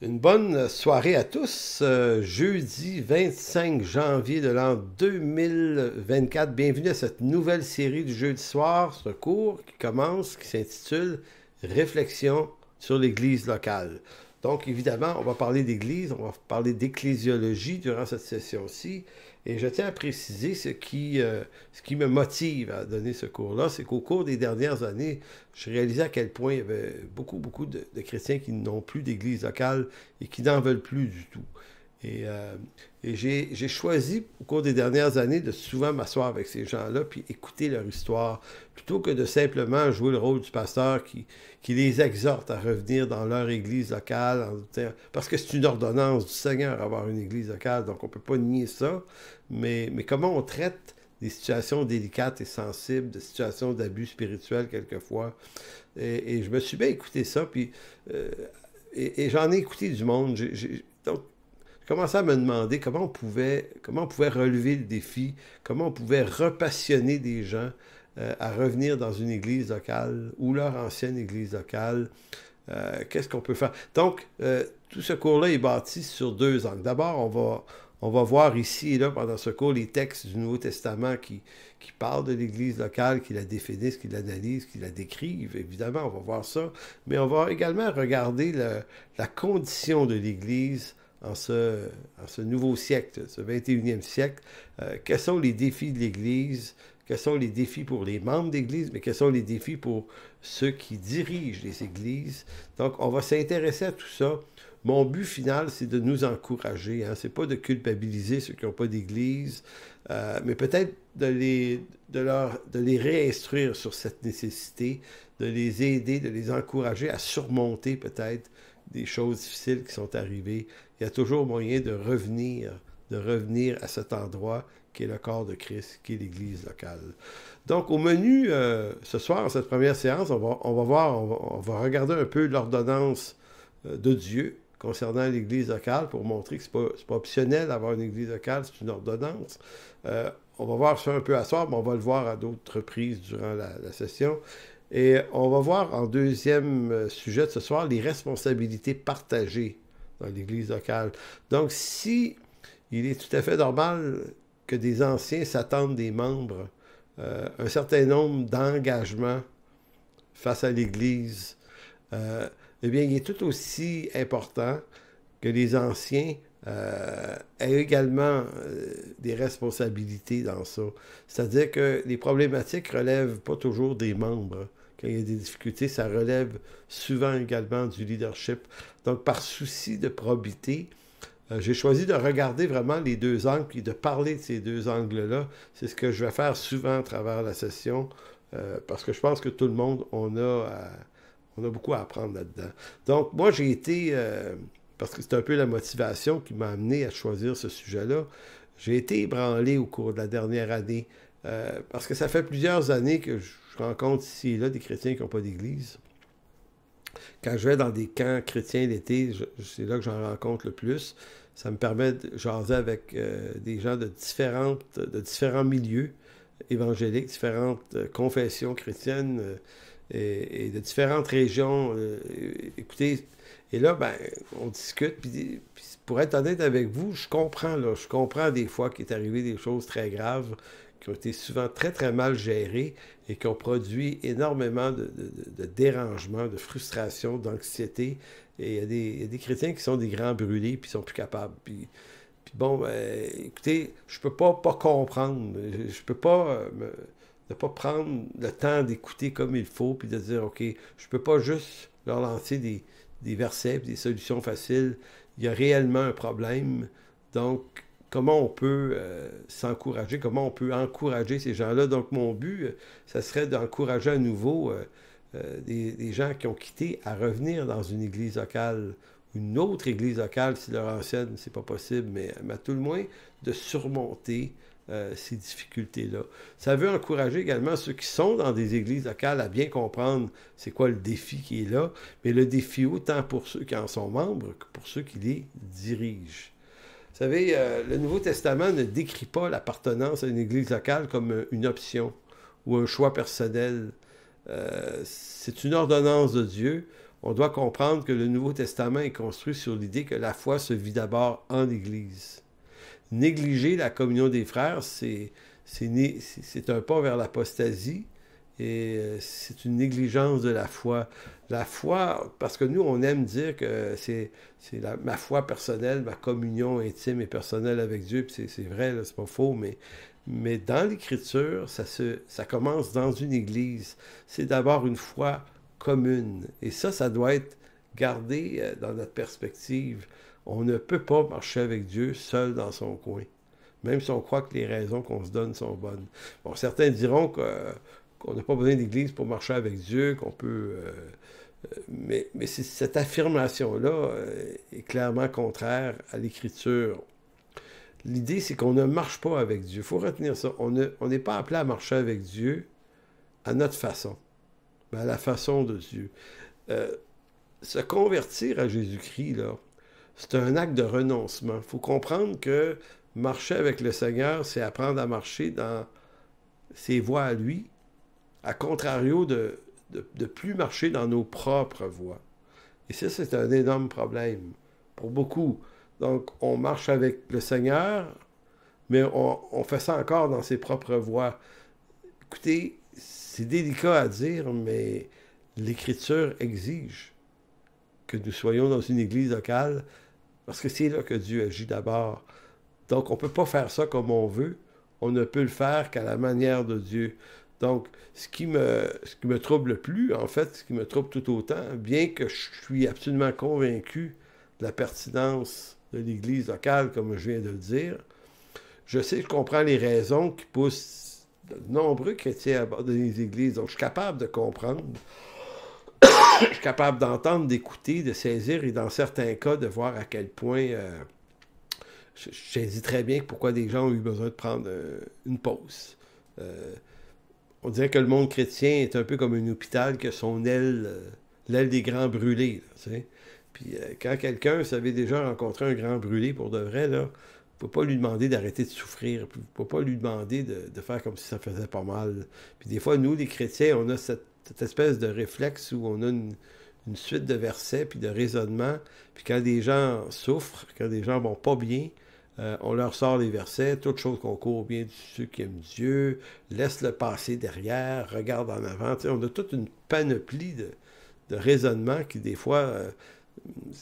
Une bonne soirée à tous. Jeudi 25 janvier de l'an 2024. Bienvenue à cette nouvelle série du jeudi soir. C'est un cours qui commence, qui s'intitule Réflexion sur l'Église locale. Donc, évidemment, on va parler d'Église, on va parler d'ecclésiologie durant cette session-ci. Et je tiens à préciser ce qui me motive à donner ce cours-là, c'est qu'au cours des dernières années, je réalisais à quel point il y avait beaucoup de chrétiens qui n'ont plus d'église locale et qui n'en veulent plus du tout. Et, euh, et j'ai choisi au cours des dernières années de souvent m'asseoir avec ces gens-là puis écouter leur histoire, plutôt que de simplement jouer le rôle du pasteur qui les exhorte à revenir dans leur église locale, parce que c'est une ordonnance du Seigneur avoir une église locale, donc on ne peut pas nier ça, mais comment on traite des situations délicates et sensibles, des situations d'abus spirituels quelquefois. Et je me suis bien écouté ça, puis euh, j'en ai écouté du monde. Donc, j'ai commencé à me demander comment on pouvait relever le défi, comment on pouvait repassionner des gens à revenir dans une église locale ou leur ancienne église locale. Qu'est-ce qu'on peut faire? Donc, tout ce cours-là est bâti sur deux angles. D'abord, on va voir ici et là, pendant ce cours, les textes du Nouveau Testament qui parlent de l'Église locale, qui la définissent, qui l'analysent, qui la décrivent. Évidemment, on va voir ça. Mais on va également regarder la condition de l'Église en ce nouveau siècle, ce 21e siècle. Quels sont les défis de l'Église? Quels sont les défis pour les membres d'Église, mais quels sont les défis pour ceux qui dirigent les Églises? Donc, on va s'intéresser à tout ça. Mon but final, c'est de nous encourager. Hein? C'est pas de culpabiliser ceux qui n'ont pas d'église, mais peut-être de les réinstruire sur cette nécessité, de les aider, de les encourager à surmonter peut-être des choses difficiles qui sont arrivées. Il y a toujours moyen de revenir à cet endroit qui est le corps de Christ, qui est l'Église locale. Donc, au menu, ce soir, cette première séance, on va regarder un peu l'ordonnance de Dieu concernant l'Église locale pour montrer que c'est pas optionnel d'avoir une Église locale, c'est une ordonnance. On va voir ça un peu à soir, mais on va le voir à d'autres reprises durant la session. Et on va voir en deuxième sujet de ce soir les responsabilités partagées dans l'Église locale. Donc, si il est tout à fait normal que des anciens s'attendent des membres un certain nombre d'engagements face à l'Église, eh bien, il est tout aussi important que les anciens aient également des responsabilités dans ça. C'est-à-dire que les problématiques ne relèvent pas toujours des membres. Quand il y a des difficultés, ça relève souvent également du leadership. Donc, par souci de probité, j'ai choisi de regarder vraiment les deux angles et de parler de ces deux angles-là. C'est ce que je vais faire souvent à travers la session, parce que je pense que tout le monde, on a beaucoup à apprendre là-dedans. Donc, moi, j'ai été, parce que c'est un peu la motivation qui m'a amené à choisir ce sujet-là, j'ai été ébranlé au cours de la dernière année, parce que ça fait plusieurs années que je rencontre ici et là des chrétiens qui n'ont pas d'église. Quand je vais dans des camps chrétiens l'été, c'est là que j'en rencontre le plus. Ça me permet de jaser avec des gens de différents milieux évangéliques, différentes confessions chrétiennes et de différentes régions. Écoutez, et là, ben, on discute, puis pour être honnête avec vous, je comprends des fois qu'il est arrivé des choses très graves qui ont été souvent très très mal gérées et qui ont produit énormément de dérangements, de frustration, d'anxiété. Et il y a des chrétiens qui sont des grands brûlés puis qui sont plus capables. Puis bon, ben, écoutez, je peux pas comprendre. Je peux pas ne pas prendre le temps d'écouter comme il faut puis de dire, OK, je peux pas juste leur lancer des versets puis des solutions faciles. Il y a réellement un problème. Donc, comment on peut s'encourager, comment on peut encourager ces gens-là. Donc, mon but, ça serait d'encourager à nouveau des gens qui ont quitté à revenir dans une église locale, une autre église locale, si leur ancienne, c'est pas possible, mais à tout le moins, de surmonter ces difficultés-là. Ça veut encourager également ceux qui sont dans des églises locales à bien comprendre c'est quoi le défi qui est là, mais le défi autant pour ceux qui en sont membres que pour ceux qui les dirigent. Vous savez, le Nouveau Testament ne décrit pas l'appartenance à une église locale comme une option ou un choix personnel. C'est une ordonnance de Dieu. on doit comprendre que le Nouveau Testament est construit sur l'idée que la foi se vit d'abord en Église. Négliger la communion des frères, c'est un pas vers l'apostasie et c'est une négligence de la foi. La foi, parce que nous, on aime dire que c'est ma foi personnelle, ma communion intime et personnelle avec Dieu, puis c'est vrai, c'est pas faux, mais dans l'Écriture, ça commence dans une Église. C'est d'abord une foi commune. Et ça doit être gardé dans notre perspective. On ne peut pas marcher avec Dieu seul dans son coin, même si on croit que les raisons qu'on se donne sont bonnes. Bon, certains diront qu'on n'a pas besoin d'Église pour marcher avec Dieu, qu'on peut... mais cette affirmation-là est clairement contraire à l'Écriture. L'idée, c'est qu'on ne marche pas avec Dieu. Il faut retenir ça. On n'est pas appelé à marcher avec Dieu à notre façon, mais à la façon de Dieu. Se convertir à Jésus-Christ, là, c'est un acte de renoncement. Il faut comprendre que marcher avec le Seigneur, c'est apprendre à marcher dans ses voies à lui, à contrario de plus marcher dans nos propres voies. Et ça, c'est un énorme problème pour beaucoup. Donc, on marche avec le Seigneur, mais on fait ça encore dans ses propres voies. Écoutez, c'est délicat à dire, mais l'Écriture exige que nous soyons dans une église locale, parce que c'est là que Dieu agit d'abord. Donc, on ne peut pas faire ça comme on veut. On ne peut le faire qu'à la manière de Dieu. Donc, ce qui me trouble le plus, en fait, ce qui me trouble tout autant, bien que je suis absolument convaincu de la pertinence de l'Église locale, comme je viens de le dire, je comprends les raisons qui poussent de nombreux chrétiens à abandonner les églises. Donc, je suis capable de comprendre, je suis capable d'entendre, d'écouter, de saisir, et dans certains cas, de voir à quel point... je saisis très bien pourquoi des gens ont eu besoin de prendre une pause. On dirait que le monde chrétien est un peu comme un hôpital qui a son aile, l'aile des grands brûlés. Là, tu sais. Puis quand quelqu'un, vous savez déjà rencontré un grand brûlé pour de vrai, là, vous ne pouvez pas lui demander d'arrêter de souffrir. Puis vous ne pouvez pas lui demander de faire comme si ça faisait pas mal. Puis des fois, nous, les chrétiens, on a cette espèce de réflexe où on a une suite de versets puis de raisonnements. Puis quand des gens souffrent, quand des gens vont pas bien, on leur sort les versets, toutes choses concourent bien de ceux qui aiment Dieu, laisse le passé derrière, regarde en avant. Tu sais, on a toute une panoplie de raisonnements qui, des fois, ne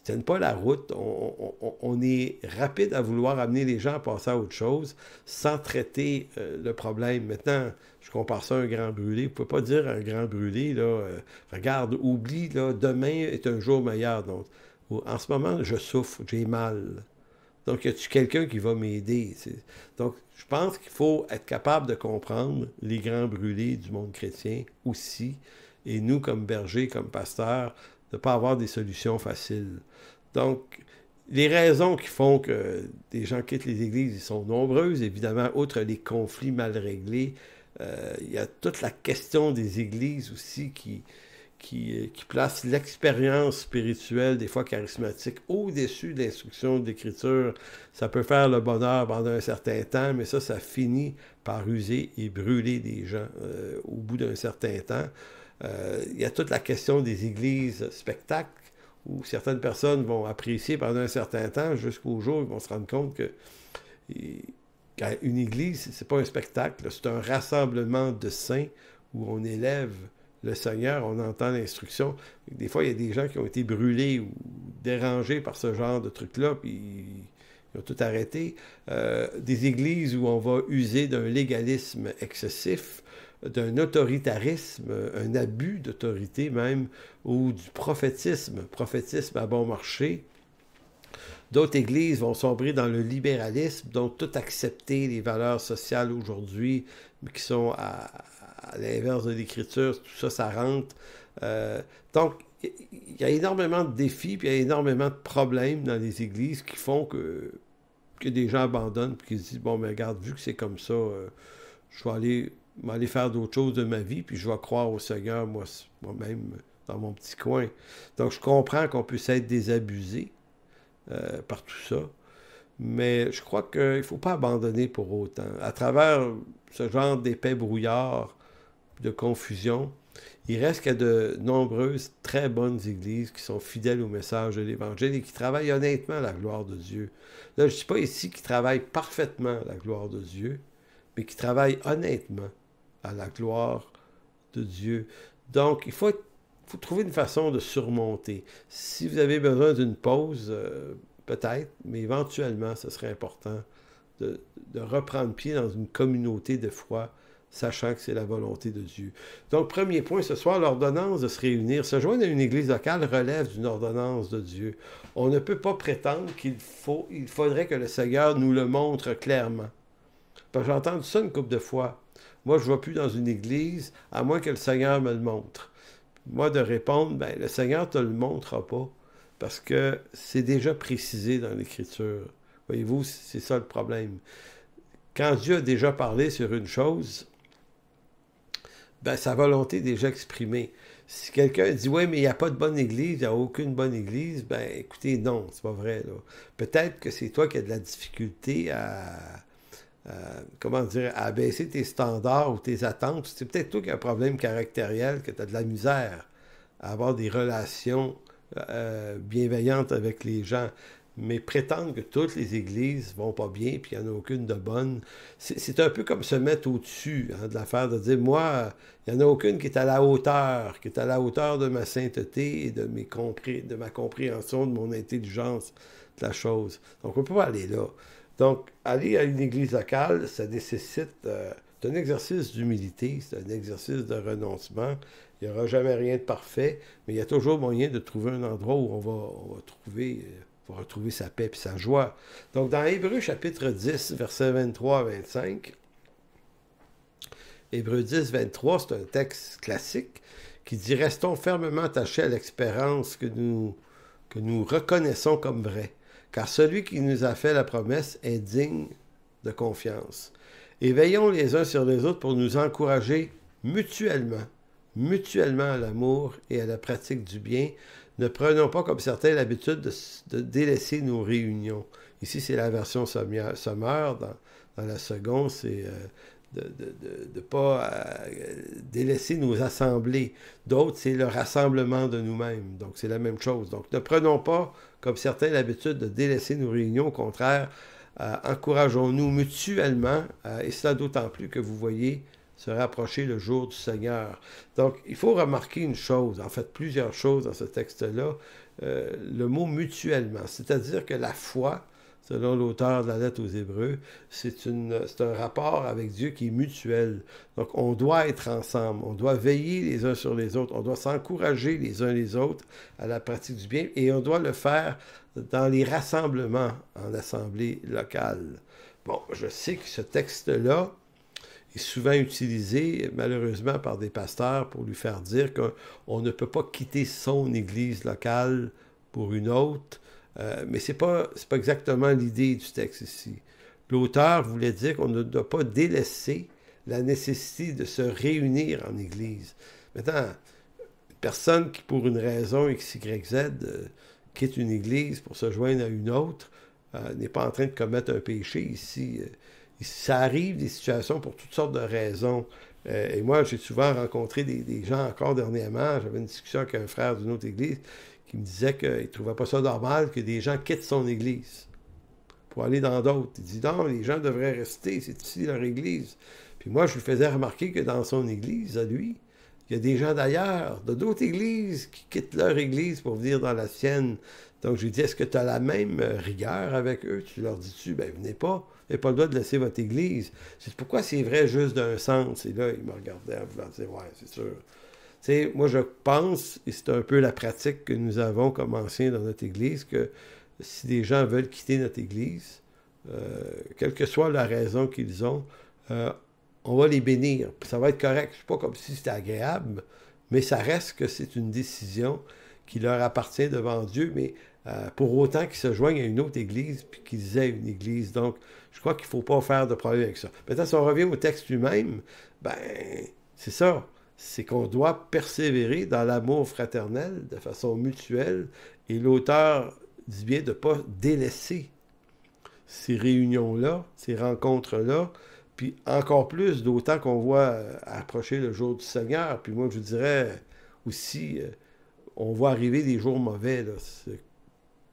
tiennent pas la route. On est rapide à vouloir amener les gens à passer à autre chose sans traiter le problème. Maintenant, je compare ça à un grand brûlé. Vous ne pouvez pas dire à un grand brûlé, là, regarde, oublie, là, demain est un jour meilleur. Donc, en ce moment, je souffre, j'ai mal. Donc, y a-tu quelqu'un qui va m'aider? Donc, je pense qu'il faut être capable de comprendre les grands brûlés du monde chrétien aussi, et nous, comme bergers, comme pasteurs, de ne pas avoir des solutions faciles. Donc, les raisons qui font que des gens quittent les églises, ils sont nombreuses, évidemment, outre les conflits mal réglés. Il y a toute la question des églises aussi qui place l'expérience spirituelle, des fois charismatique, au-dessus de l'instruction de l'Écriture. Ça peut faire le bonheur pendant un certain temps, mais ça finit par user et brûler des gens au bout d'un certain temps. Il y a toute la question des églises spectacles, où certaines personnes vont apprécier pendant un certain temps, jusqu'au jour où ils vont se rendre compte que une église, c'est pas un spectacle, c'est un rassemblement de saints où on élève le Seigneur, on entend l'instruction. Des fois, il y a des gens qui ont été brûlés ou dérangés par ce genre de truc-là, puis ils ont tout arrêté. Des églises où on va user d'un légalisme excessif, d'un autoritarisme, un abus d'autorité même, ou du prophétisme à bon marché. D'autres églises vont sombrer dans le libéralisme, donc tout accepter les valeurs sociales aujourd'hui, qui sont à l'inverse de l'Écriture, tout ça, ça rentre. Donc, il y a énormément de défis, puis il y a énormément de problèmes dans les églises qui font que des gens abandonnent, puis qu'ils se disent, bon, mais regarde, vu que c'est comme ça, je vais aller faire d'autres choses de ma vie, puis je vais croire au Seigneur, moi-même, dans mon petit coin. Donc, je comprends qu'on puisse être désabusé par tout ça, mais je crois qu'il ne faut pas abandonner pour autant. À travers ce genre d'épais brouillard, de confusion, Il reste qu'il y a de nombreuses très bonnes églises qui sont fidèles au message de l'Évangile et qui travaillent honnêtement à la gloire de Dieu. Là, je ne dis pas ici qu'ils travaillent parfaitement à la gloire de Dieu, mais qui travaillent honnêtement à la gloire de Dieu. Donc, il faut trouver une façon de surmonter. Si vous avez besoin d'une pause, peut-être, mais éventuellement, ce serait important de reprendre pied dans une communauté de foi, sachant que c'est la volonté de Dieu. Donc, premier point ce soir, l'ordonnance de se réunir. Se joindre à une église locale relève d'une ordonnance de Dieu. On ne peut pas prétendre il faudrait que le Seigneur nous le montre clairement. J'ai entendu ça une couple de fois. Moi, je ne vais plus dans une église, à moins que le Seigneur me le montre. Moi, de répondre, ben, le Seigneur ne te le montrera pas, parce que c'est déjà précisé dans l'Écriture. Voyez-vous, c'est ça le problème. Quand Dieu a déjà parlé sur une chose, ben, sa volonté est déjà exprimée. Si quelqu'un dit « Oui, mais il n'y a pas de bonne église, il n'y a aucune bonne église », ben écoutez, non, c'est pas vrai, là. Peut-être que c'est toi qui as de la difficulté à baisser tes standards ou tes attentes. C'est peut-être toi qui as un problème caractériel, que tu as de la misère à avoir des relations bienveillantes avec les gens. Mais prétendre que toutes les églises vont pas bien, puis il n'y en a aucune de bonne, c'est un peu comme se mettre au-dessus de l'affaire, de dire, moi, il n'y en a aucune qui est à la hauteur, de ma sainteté et de ma compréhension, de mon intelligence de la chose. Donc, on ne peut pas aller là. Donc, aller à une église locale, ça nécessite... c'est un exercice d'humilité, c'est un exercice de renoncement. Il n'y aura jamais rien de parfait, mais il y a toujours moyen de trouver un endroit où on va retrouver sa paix et sa joie. Donc, dans Hébreux chapitre 10, versets 23 à 25, Hébreux 10, 23, c'est un texte classique qui dit « Restons fermement attachés à l'expérience que nous reconnaissons comme vraie. Car celui qui nous a fait la promesse est digne de confiance. Et veillons les uns sur les autres pour nous encourager mutuellement à l'amour et à la pratique du bien. Ne prenons pas comme certains l'habitude de délaisser nos réunions. » Ici, c'est la version sommaire. Dans la seconde, c'est de ne pas délaisser nos assemblées. D'autres, c'est le rassemblement de nous-mêmes. Donc, c'est la même chose. Donc, ne prenons pas comme certains l'habitude de délaisser nos réunions. Au contraire, encourageons-nous mutuellement, et cela d'autant plus que vous voyez se rapprocher le jour du Seigneur. Donc, il faut remarquer une chose, en fait plusieurs choses dans ce texte-là, le mot mutuellement, c'est-à-dire que la foi, selon l'auteur de la lettre aux Hébreux, c'est un rapport avec Dieu qui est mutuel. Donc, on doit être ensemble, on doit veiller les uns sur les autres, on doit s'encourager les uns les autres à la pratique du bien, et on doit le faire dans les rassemblements en assemblée locale. Bon, je sais que ce texte-là est souvent utilisé, malheureusement, par des pasteurs pour lui faire dire qu'on ne peut pas quitter son église locale pour une autre, mais c'est pas exactement l'idée du texte ici. L'auteur voulait dire qu'on ne doit pas délaisser la nécessité de se réunir en église. Maintenant, une personne qui, pour une raison X, Y, Z, quitte une église pour se joindre à une autre, n'est pas en train de commettre un péché ici. Ça arrive des situations pour toutes sortes de raisons. Et moi, j'ai souvent rencontré des gens encore dernièrement. J'avais une discussion avec un frère d'une autre église qui me disait qu'il ne trouvait pas ça normal que des gens quittent son église pour aller dans d'autres. Il dit non, les gens devraient rester, c'est ici leur église. Puis moi, je lui faisais remarquer que dans son église, à lui, il y a des gens d'ailleurs, d'autres églises, qui quittent leur église pour venir dans la sienne. Donc, je lui dis, est-ce que tu as la même rigueur avec eux? Tu leur dis-tu, ben venez pas. Vous n'avez pas le droit de laisser votre église. C'est pourquoi c'est vrai juste d'un sens. Et là, il me regardait en voulant dire, ouais, c'est sûr. Tu sais, moi, je pense, et c'est un peu la pratique que nous avons comme anciens dans notre église, que si des gens veulent quitter notre église, quelle que soit la raison qu'ils ont, on va les bénir. Ça va être correct. C'est pas comme si c'était agréable, mais ça reste que c'est une décision qui leur appartient devant Dieu, mais pour autant qu'ils se joignent à une autre église puis qu'ils aient une église. Donc, je crois qu'il ne faut pas faire de problème avec ça. Maintenant, si on revient au texte lui-même, ben, c'est ça. C'est qu'on doit persévérer dans l'amour fraternel de façon mutuelle, et l'auteur dit bien de ne pas délaisser ces réunions-là, ces rencontres-là, Puis encore plus, d'autant qu'on voit approcher le jour du Seigneur. Puis moi, je dirais aussi, on voit arriver des jours mauvais. Là.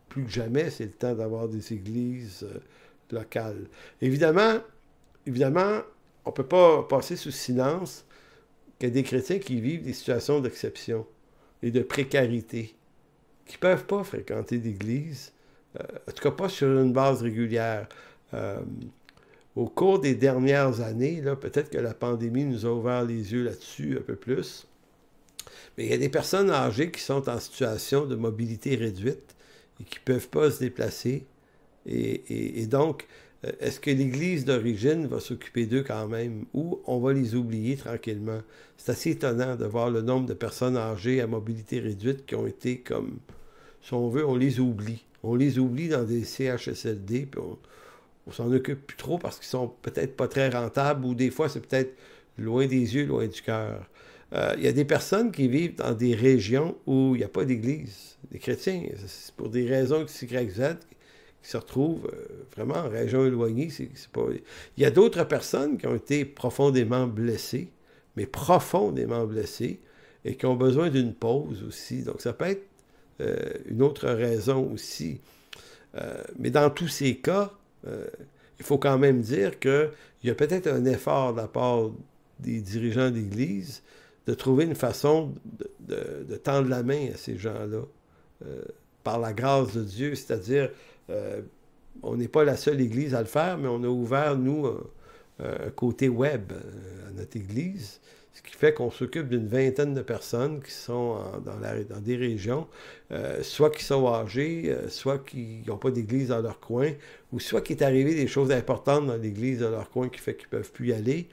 Plus que jamais, c'est le temps d'avoir des églises locales. Évidemment, on ne peut pas passer sous silence qu'il y a des chrétiens qui vivent des situations d'exception et de précarité, qui ne peuvent pas fréquenter l'église, en tout cas pas sur une base régulière. Au cours des dernières années, là, peut-être que la pandémie nous a ouvert les yeux là-dessus un peu plus, mais il y a des personnes âgées qui sont en situation de mobilité réduite et qui ne peuvent pas se déplacer. Et donc, est-ce que l'Église d'origine va s'occuper d'eux quand même ou on va les oublier tranquillement? C'est assez étonnant de voir le nombre de personnes âgées à mobilité réduite qui ont été comme, si on veut, on les oublie. On les oublie dans des CHSLD, puis on s'en occupe plus trop parce qu'ils sont peut-être pas très rentables ou des fois, c'est peut-être loin des yeux, loin du cœur. Il y a des personnes qui vivent dans des régions où il n'y a pas d'église. Des chrétiens, c'est pour des raisons X, Y, Z, qui se retrouvent vraiment en région éloignée. C'est pas... Il y a d'autres personnes qui ont été profondément blessées, mais profondément blessées, et qui ont besoin d'une pause aussi. Donc, ça peut être une autre raison aussi. Mais dans tous ces cas, il faut quand même dire qu'il y a peut-être un effort de la part des dirigeants d'Église de trouver une façon de tendre la main à ces gens-là, par la grâce de Dieu, c'est-à-dire, on n'est pas la seule Église à le faire, mais on a ouvert, nous, un côté web à notre Église, ce qui fait qu'on s'occupe d'une vingtaine de personnes qui sont dans des régions, soit qui sont âgées, soit qui n'ont pas d'église dans leur coin, ou soit qu'il est arrivé des choses importantes dans l'église de leur coin qui fait qu'ils ne peuvent plus y aller.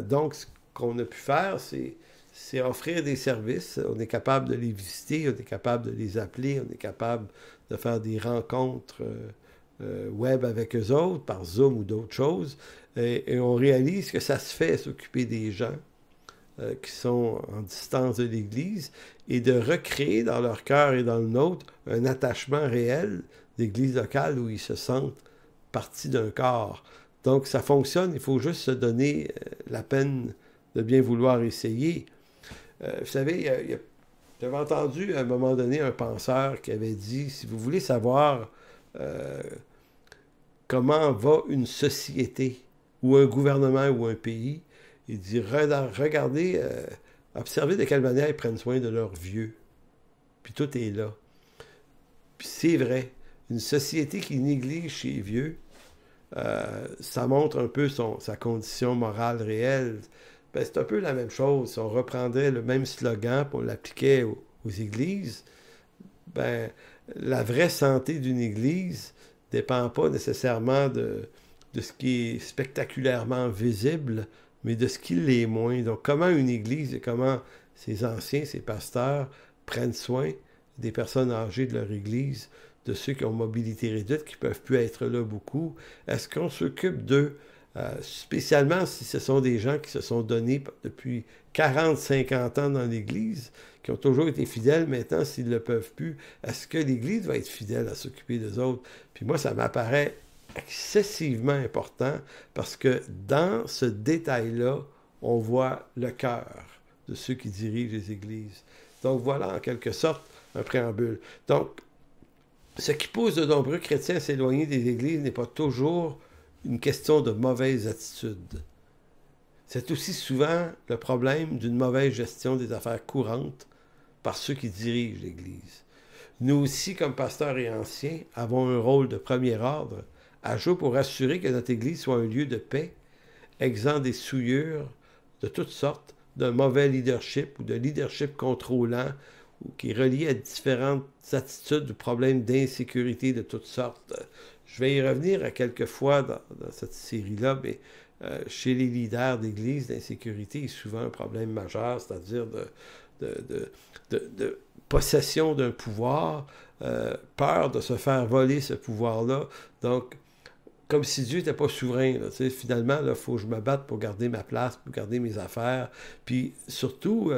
Donc, ce qu'on a pu faire, c'est offrir des services. On est capable de les visiter, on est capable de les appeler, on est capable de faire des rencontres web avec eux autres, par Zoom ou d'autres choses. Et on réalise que ça se fait s'occuper des gens qui sont en distance de l'Église et de recréer dans leur cœur et dans le nôtre un attachement réel d'Église locale où ils se sentent partie d'un corps. Donc, ça fonctionne, il faut juste se donner la peine de bien vouloir essayer. Vous savez, j'avais entendu à un moment donné un penseur qui avait dit, si vous voulez savoir comment va une société ou un gouvernement ou un pays, il dit, regardez, observez de quelle manière ils prennent soin de leurs vieux. Puis tout est là. Puis c'est vrai, une société qui néglige ses vieux, ça montre un peu sa condition morale réelle. Ben, c'est un peu la même chose. Si on reprendrait le même slogan et on l'appliquait aux églises, ben, la vraie santé d'une église ne dépend pas nécessairement de ce qui est spectaculairement visible, mais de ce qui l'est moins. Donc, comment une église et comment ses anciens, ses pasteurs prennent soin des personnes âgées de leur église, de ceux qui ont mobilité réduite, qui ne peuvent plus être là beaucoup. Est-ce qu'on s'occupe d'eux, spécialement si ce sont des gens qui se sont donnés depuis 40, 50 ans dans l'Église, qui ont toujours été fidèles, maintenant, s'ils ne le peuvent plus, est-ce que l'Église va être fidèle à s'occuper d'eux autres? Puis moi, ça m'apparaît excessivement important parce que dans ce détail-là, on voit le cœur de ceux qui dirigent les églises. Donc voilà, en quelque sorte, un préambule. Donc, ce qui pousse de nombreux chrétiens à s'éloigner des églises n'est pas toujours une question de mauvaise attitude. C'est aussi souvent le problème d'une mauvaise gestion des affaires courantes par ceux qui dirigent l'Église. Nous aussi, comme pasteurs et anciens, avons un rôle de premier ordre à jouer pour assurer que notre Église soit un lieu de paix, exempt des souillures de toutes sortes, d'un mauvais leadership ou de leadership contrôlant, ou qui est relié à différentes attitudes ou problèmes d'insécurité de toutes sortes. Je vais y revenir à quelques fois dans cette série-là, mais chez les leaders d'Église, l'insécurité est souvent un problème majeur, c'est-à-dire de possession d'un pouvoir, peur de se faire voler ce pouvoir-là. Donc, comme si Dieu n'était pas souverain. Là, finalement, il faut que je me batte pour garder ma place, pour garder mes affaires. Puis surtout,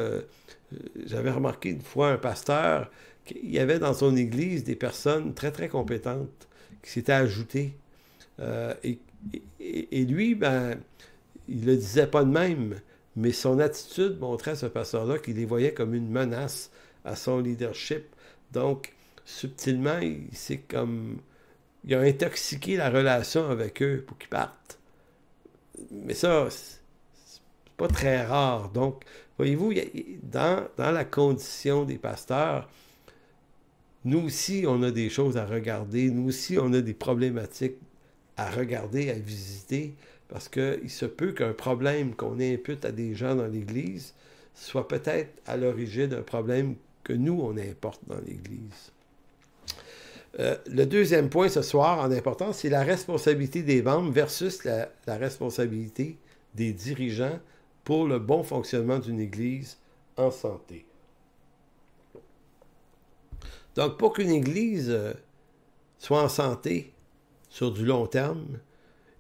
j'avais remarqué une fois un pasteur, qu'il y avait dans son église des personnes très, très compétentes qui s'étaient ajoutées. Et Et lui, ben, il le disait pas de même, mais son attitude montrait à ce pasteur-là qu'il les voyait comme une menace à son leadership. Donc, subtilement, il a intoxiqué la relation avec eux pour qu'ils partent. Mais ça, c'est pas très rare. Donc, voyez-vous, dans la condition des pasteurs, nous aussi, on a des choses à regarder. Nous aussi, on a des problématiques à regarder, à visiter, parce qu'il se peut qu'un problème qu'on impute à des gens dans l'Église soit peut-être à l'origine d'un problème que nous, on importe dans l'Église. Le deuxième point ce soir en importance, c'est la responsabilité des membres versus la responsabilité des dirigeants pour le bon fonctionnement d'une Église en santé. Donc, pour qu'une Église soit en santé sur du long terme,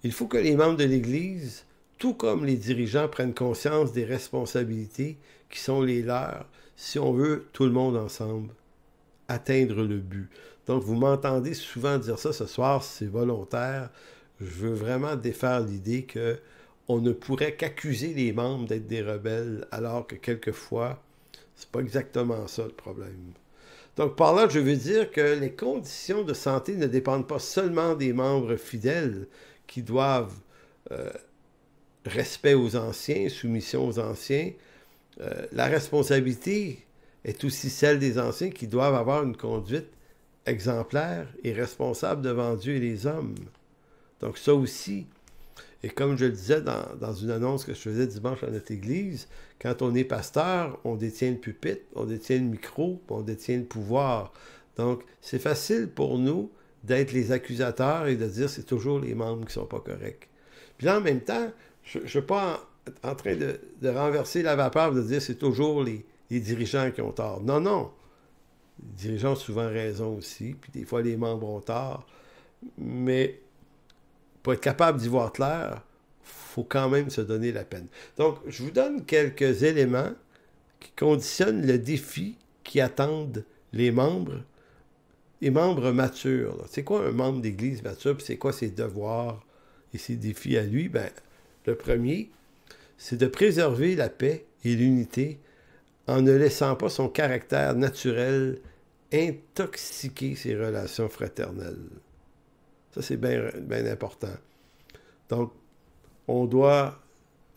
il faut que les membres de l'Église, tout comme les dirigeants, prennent conscience des responsabilités qui sont les leurs, si on veut, tout le monde ensemble, atteindre le but. Donc, vous m'entendez souvent dire ça ce soir, c'est volontaire. Je veux vraiment défaire l'idée qu'on ne pourrait qu'accuser les membres d'être des rebelles, alors que quelquefois, c'est pas exactement ça le problème. Donc, par là, je veux dire que les conditions de santé ne dépendent pas seulement des membres fidèles qui doivent respect aux anciens, soumission aux anciens. La responsabilité est aussi celle des anciens qui doivent avoir une conduite exemplaire et responsable devant Dieu et les hommes. Donc ça aussi, et comme je le disais dans une annonce que je faisais dimanche à notre église, quand on est pasteur, on détient le pupitre, on détient le micro, on détient le pouvoir. Donc c'est facile pour nous d'être les accusateurs et de dire c'est toujours les membres qui ne sont pas corrects. Puis là, en même temps, je ne suis pas en train de renverser la vapeur et de dire c'est toujours les dirigeants qui ont tort. Non, non. Les dirigeants ont souvent raison aussi, puis des fois les membres ont tort. Mais pour être capable d'y voir clair, il faut quand même se donner la peine. Donc, je vous donne quelques éléments qui conditionnent le défi qui attendent les membres matures. C'est quoi un membre d'église mature, puis c'est quoi ses devoirs et ses défis à lui? Ben, le premier, c'est de préserver la paix et l'unité en ne laissant pas son caractère naturel intoxiquer ses relations fraternelles. Ça, c'est bien important. Donc, on doit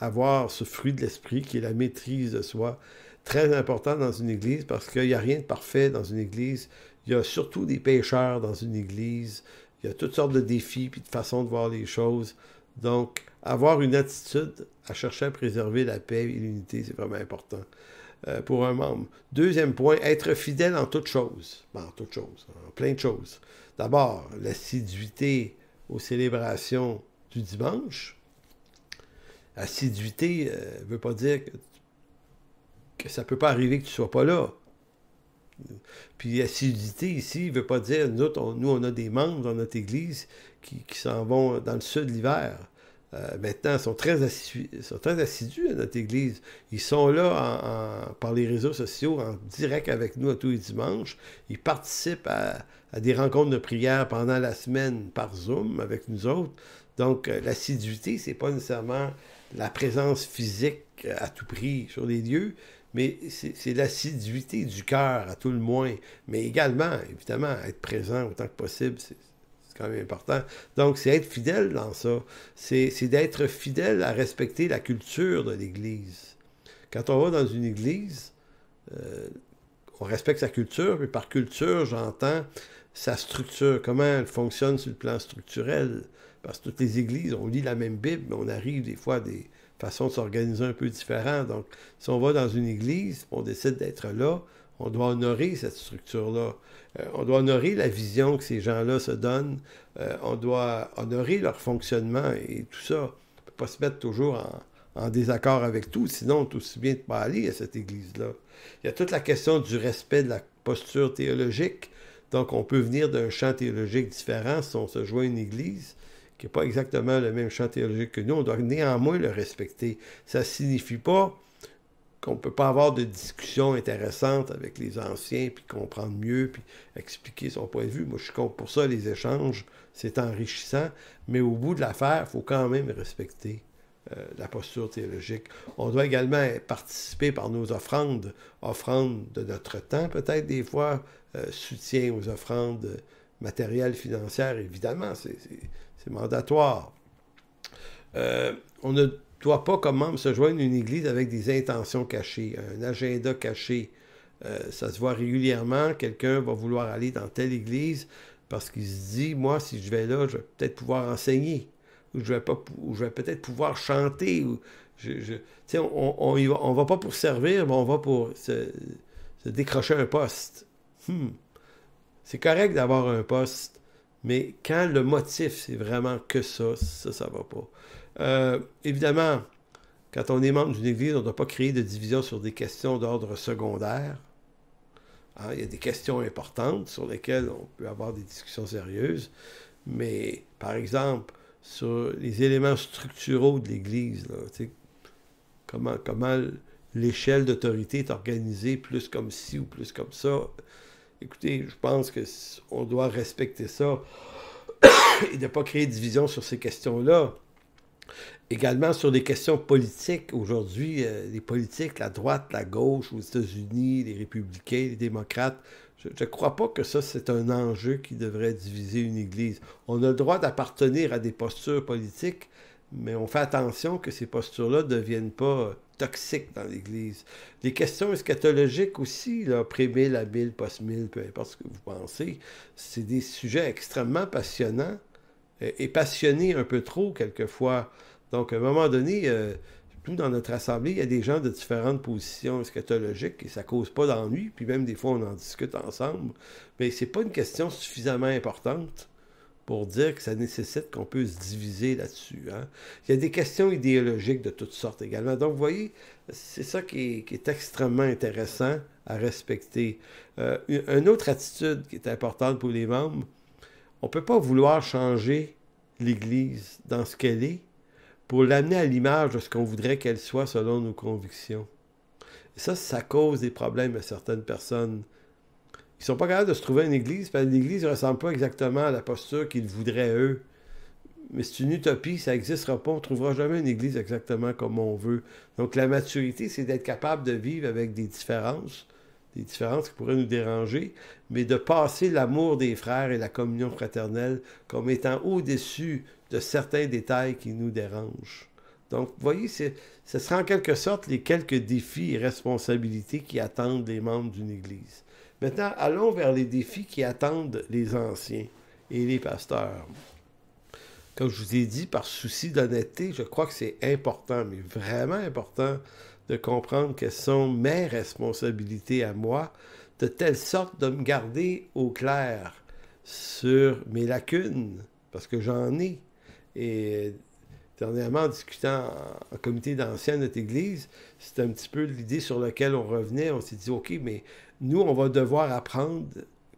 avoir ce fruit de l'esprit qui est la maîtrise de soi, très important dans une église parce qu'il n'y a rien de parfait dans une église. Il y a surtout des pécheurs dans une église. Il y a toutes sortes de défis et de façons de voir les choses. Donc, avoir une attitude à chercher à préserver la paix et l'unité, c'est vraiment important pour un membre. Deuxième point, être fidèle en toutes choses. En toutes choses, en plein de choses. D'abord, l'assiduité aux célébrations du dimanche. Assiduité ne veut pas dire que ça ne peut pas arriver que tu ne sois pas là. Puis assiduité ici ne veut pas dire, nous, on a des membres dans notre église qui s'en vont dans le sud l'hiver. Maintenant, ils sont très assidus à notre église. Ils sont là par les réseaux sociaux, en direct avec nous à tous les dimanches. Ils participent à des rencontres de prière pendant la semaine par Zoom avec nous autres. Donc, l'assiduité, c'est pas nécessairement la présence physique à tout prix sur les lieux, mais c'est l'assiduité du cœur à tout le moins. Mais également, évidemment, être présent autant que possible, c'est quand même important. Donc, c'est être fidèle dans ça. C'est d'être fidèle à respecter la culture de l'Église. Quand on va dans une Église, on respecte sa culture, mais par culture, j'entends sa structure, comment elle fonctionne sur le plan structurel. Parce que toutes les Églises, on lit la même Bible, mais on arrive des fois à des façons de s'organiser un peu différentes. Donc, si on va dans une Église, on décide d'être là, on doit honorer cette structure-là. On doit honorer la vision que ces gens-là se donnent. On doit honorer leur fonctionnement et tout ça. On ne peut pas se mettre toujours en désaccord avec tout, sinon on est aussi bien de ne pas aller à cette église-là. Il y a toute la question du respect de la posture théologique. Donc, on peut venir d'un champ théologique différent si on se joint à une église qui n'est pas exactement le même champ théologique que nous. On doit néanmoins le respecter. Ça ne signifie pas qu'on ne peut pas avoir de discussion intéressante avec les anciens, puis comprendre mieux, puis expliquer son point de vue. Moi, je suis contre pour ça, les échanges, c'est enrichissant, mais au bout de l'affaire, il faut quand même respecter la posture théologique. On doit également participer par nos offrandes de notre temps, peut-être des fois, soutien aux offrandes matérielles, financières, évidemment, c'est mandatoire. On ne doit pas, comme membre, se joindre à une église avec des intentions cachées, un agenda caché. Ça se voit régulièrement, quelqu'un va vouloir aller dans telle église parce qu'il se dit, moi, si je vais là, je vais peut-être pouvoir enseigner, ou je vais peut-être pouvoir chanter, ou on va pas pour servir, mais on va pour se décrocher un poste. C'est correct d'avoir un poste, mais quand le motif, c'est vraiment que ça va pas. Évidemment, quand on est membre d'une église, on ne doit pas créer de division sur des questions d'ordre secondaire. Hein, il y a des questions importantes sur lesquelles on peut avoir des discussions sérieuses, mais par exemple, sur les éléments structuraux de l'Église, comment l'échelle d'autorité est organisée, plus comme ci ou plus comme ça. Écoutez, je pense qu'on doit respecter ça et ne pas créer de division sur ces questions-là. Également sur les questions politiques. Aujourd'hui, les politiques, la droite, la gauche aux États-Unis, les républicains, les démocrates, je ne crois pas que ça, c'est un enjeu qui devrait diviser une Église. On a le droit d'appartenir à des postures politiques, mais on fait attention que ces postures-là ne deviennent pas toxiques dans l'Église. Les questions eschatologiques aussi, là, pré-1000, à 1000, post-1000, peu importe ce que vous pensez, c'est des sujets extrêmement passionnants et passionnés un peu trop quelquefois. Donc, à un moment donné, tout dans notre assemblée, il y a des gens de différentes positions eschatologiques et ça ne cause pas d'ennui, puis même des fois, on en discute ensemble. Mais ce n'est pas une question suffisamment importante pour dire que ça nécessite qu'on peut se diviser là-dessus. Hein? Il y a des questions idéologiques de toutes sortes également. Donc, vous voyez, c'est ça qui est extrêmement intéressant à respecter. Une autre attitude qui est importante pour les membres, on ne peut pas vouloir changer l'Église dans ce qu'elle est pour l'amener à l'image de ce qu'on voudrait qu'elle soit selon nos convictions. Et ça cause des problèmes à certaines personnes. Ils ne sont pas capables de se trouver une église, parce que l'église ne ressemble pas exactement à la posture qu'ils voudraient eux. Mais c'est une utopie, ça n'existera pas. On ne trouvera jamais une église exactement comme on veut. Donc la maturité, c'est d'être capable de vivre avec des différences qui pourraient nous déranger, mais de passer l'amour des frères et la communion fraternelle comme étant au-dessus de certains détails qui nous dérangent. Donc, vous voyez, ce sera en quelque sorte les quelques défis et responsabilités qui attendent les membres d'une Église. Maintenant, allons vers les défis qui attendent les anciens et les pasteurs. Comme je vous ai dit, par souci d'honnêteté, je crois que c'est important, mais vraiment important, de comprendre quelles sont mes responsabilités à moi, de telle sorte de me garder au clair sur mes lacunes, parce que j'en ai. Et dernièrement, en discutant en comité d'anciens de notre Église, c'était un petit peu l'idée sur laquelle on revenait. On s'est dit, OK, mais nous, on va devoir apprendre,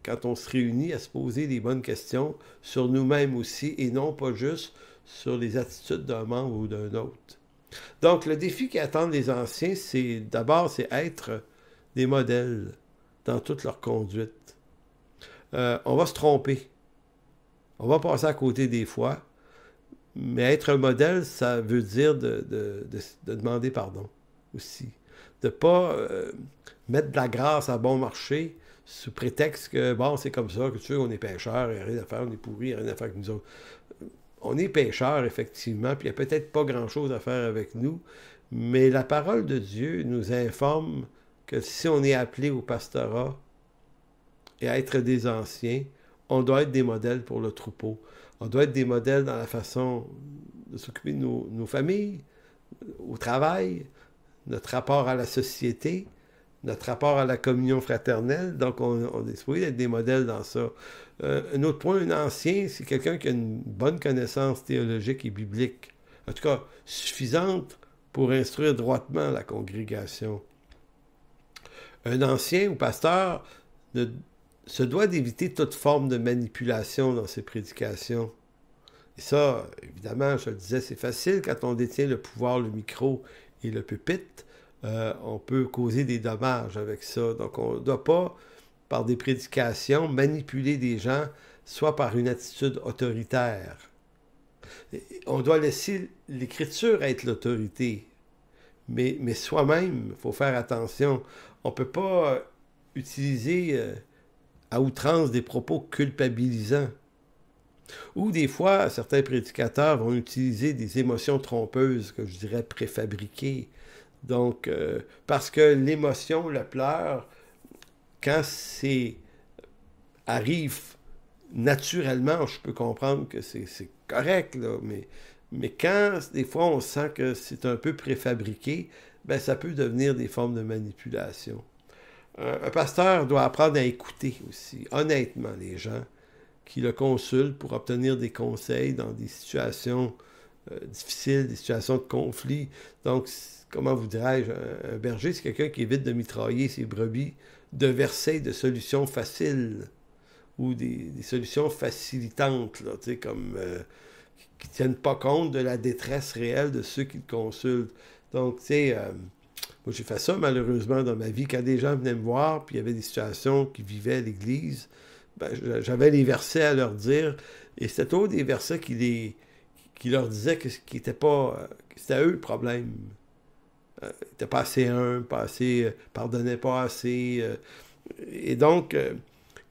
quand on se réunit, à se poser les bonnes questions sur nous-mêmes aussi, et non pas juste sur les attitudes d'un membre ou d'un autre. Donc, le défi qui attend les anciens, c'est être des modèles dans toute leur conduite. On va se tromper. On va passer à côté des fois. Mais être un modèle, ça veut dire de demander pardon aussi. De ne pas mettre de la grâce à bon marché sous prétexte que, bon, c'est comme ça, que tu sais, on est pécheurs, il n'y a rien à faire, on est pourris, il n'y a rien à faire avec nous autres. On est pécheurs, effectivement, puis il n'y a peut-être pas grand-chose à faire avec nous, mais la parole de Dieu nous informe que si on est appelé au pastorat et à être des anciens, on doit être des modèles pour le troupeau. On doit être des modèles dans la façon de s'occuper de nos familles, au travail, notre rapport à la société, notre rapport à la communion fraternelle. Donc, on est supposé être des modèles dans ça. Un autre point, un ancien, c'est quelqu'un qui a une bonne connaissance théologique et biblique. En tout cas, suffisante pour instruire droitement la congrégation. Un ancien ou pasteur se doit d'éviter toute forme de manipulation dans ses prédications. Et ça, évidemment, je le disais, c'est facile quand on détient le pouvoir, le micro et le pupitre. on peut causer des dommages avec ça. Donc, on ne doit pas, par des prédications, manipuler des gens, soit par une attitude autoritaire. On doit laisser l'Écriture être l'autorité. Mais soi-même, il faut faire attention. On ne peut pas utiliser à outrance des propos culpabilisants. Ou des fois, certains prédicateurs vont utiliser des émotions trompeuses, que je dirais préfabriquées. Donc, parce que l'émotion, le pleur, quand c'est arrive naturellement, je peux comprendre que c'est correct, là, mais quand des fois on sent que c'est un peu préfabriqué, ben ça peut devenir des formes de manipulation. Un pasteur doit apprendre à écouter aussi, honnêtement, les gens qui le consultent pour obtenir des conseils dans des situations difficiles, des situations de conflit. Donc, comment vous dirais-je, un berger, c'est quelqu'un qui évite de mitrailler ses brebis de versets de solutions faciles ou des solutions facilitantes, là, comme qui ne tiennent pas compte de la détresse réelle de ceux qui le consultent. Donc, tu sais, moi j'ai fait ça malheureusement dans ma vie. Quand des gens venaient me voir, puis il y avait des situations qui vivaient à l'église, ben, j'avais les versets à leur dire, et c'était toujours des versets qui leur disaient que c'était pas, que c'était eux le problème. Ils n'étaient pas assez humbles, pas assez, pardonnaient pas assez. Et donc,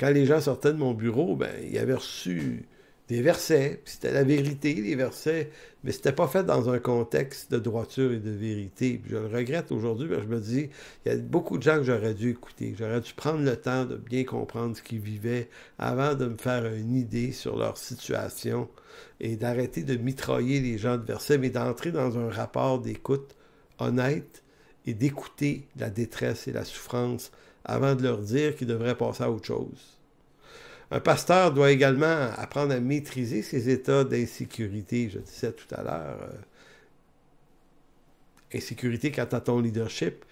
quand les gens sortaient de mon bureau, ben, ils avaient reçu des versets, puis c'était la vérité, les versets, mais c'était pas fait dans un contexte de droiture et de vérité. Puis je le regrette aujourd'hui, parce que je me dis, il y a beaucoup de gens que j'aurais dû écouter. J'aurais dû prendre le temps de bien comprendre ce qu'ils vivaient avant de me faire une idée sur leur situation et d'arrêter de mitrailler les gens de versets, mais d'entrer dans un rapport d'écoute honnête et d'écouter la détresse et la souffrance avant de leur dire qu'ils devraient passer à autre chose. Un pasteur doit également apprendre à maîtriser ses états d'insécurité. Je disais tout à l'heure, insécurité quant à ton leadership.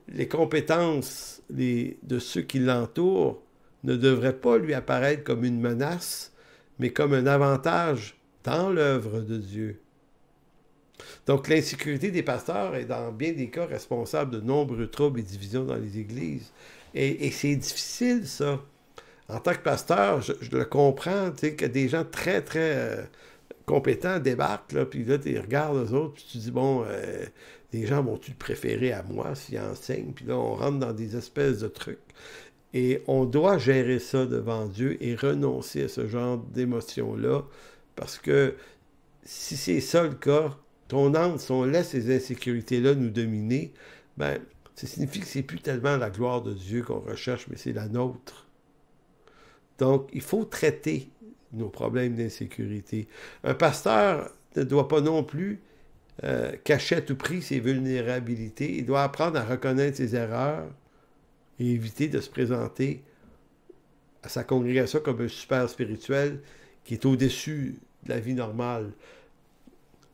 Les compétences de ceux qui l'entourent ne devraient pas lui apparaître comme une menace, mais comme un avantage dans l'œuvre de Dieu. Donc, l'insécurité des pasteurs est dans bien des cas responsable de nombreux troubles et divisions dans les églises. Et c'est difficile, ça. En tant que pasteur, je le comprends, tu sais, que des gens très, très compétents débarquent, là, puis là, tu regardes eux autres, puis tu dis, bon, les gens vont-tu le préférer à moi s'ils enseignent? Puis là, on rentre dans des espèces de trucs. Et on doit gérer ça devant Dieu et renoncer à ce genre d'émotions-là, parce que si c'est ça le cas, si on laisse ces insécurités-là nous dominer, ben, ça signifie que c'est plus tellement la gloire de Dieu qu'on recherche, mais c'est la nôtre. Donc, il faut traiter nos problèmes d'insécurité. Un pasteur ne doit pas non plus cacher à tout prix ses vulnérabilités. Il doit apprendre à reconnaître ses erreurs et éviter de se présenter à sa congrégation comme un super spirituel qui est au-dessus de la vie normale.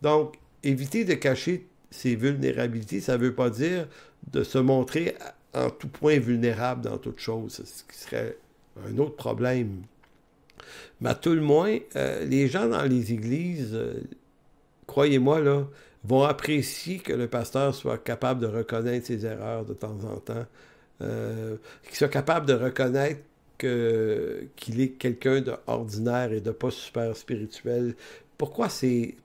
Donc, éviter de cacher ses vulnérabilités, ça ne veut pas dire de se montrer en tout point vulnérable dans toute chose, ce qui serait un autre problème. Mais à tout le moins, les gens dans les églises, croyez-moi, là, vont apprécier que le pasteur soit capable de reconnaître ses erreurs de temps en temps, qu'il soit capable de reconnaître qu'il est quelqu'un d'ordinaire et de pas super spirituel. Pourquoi c'est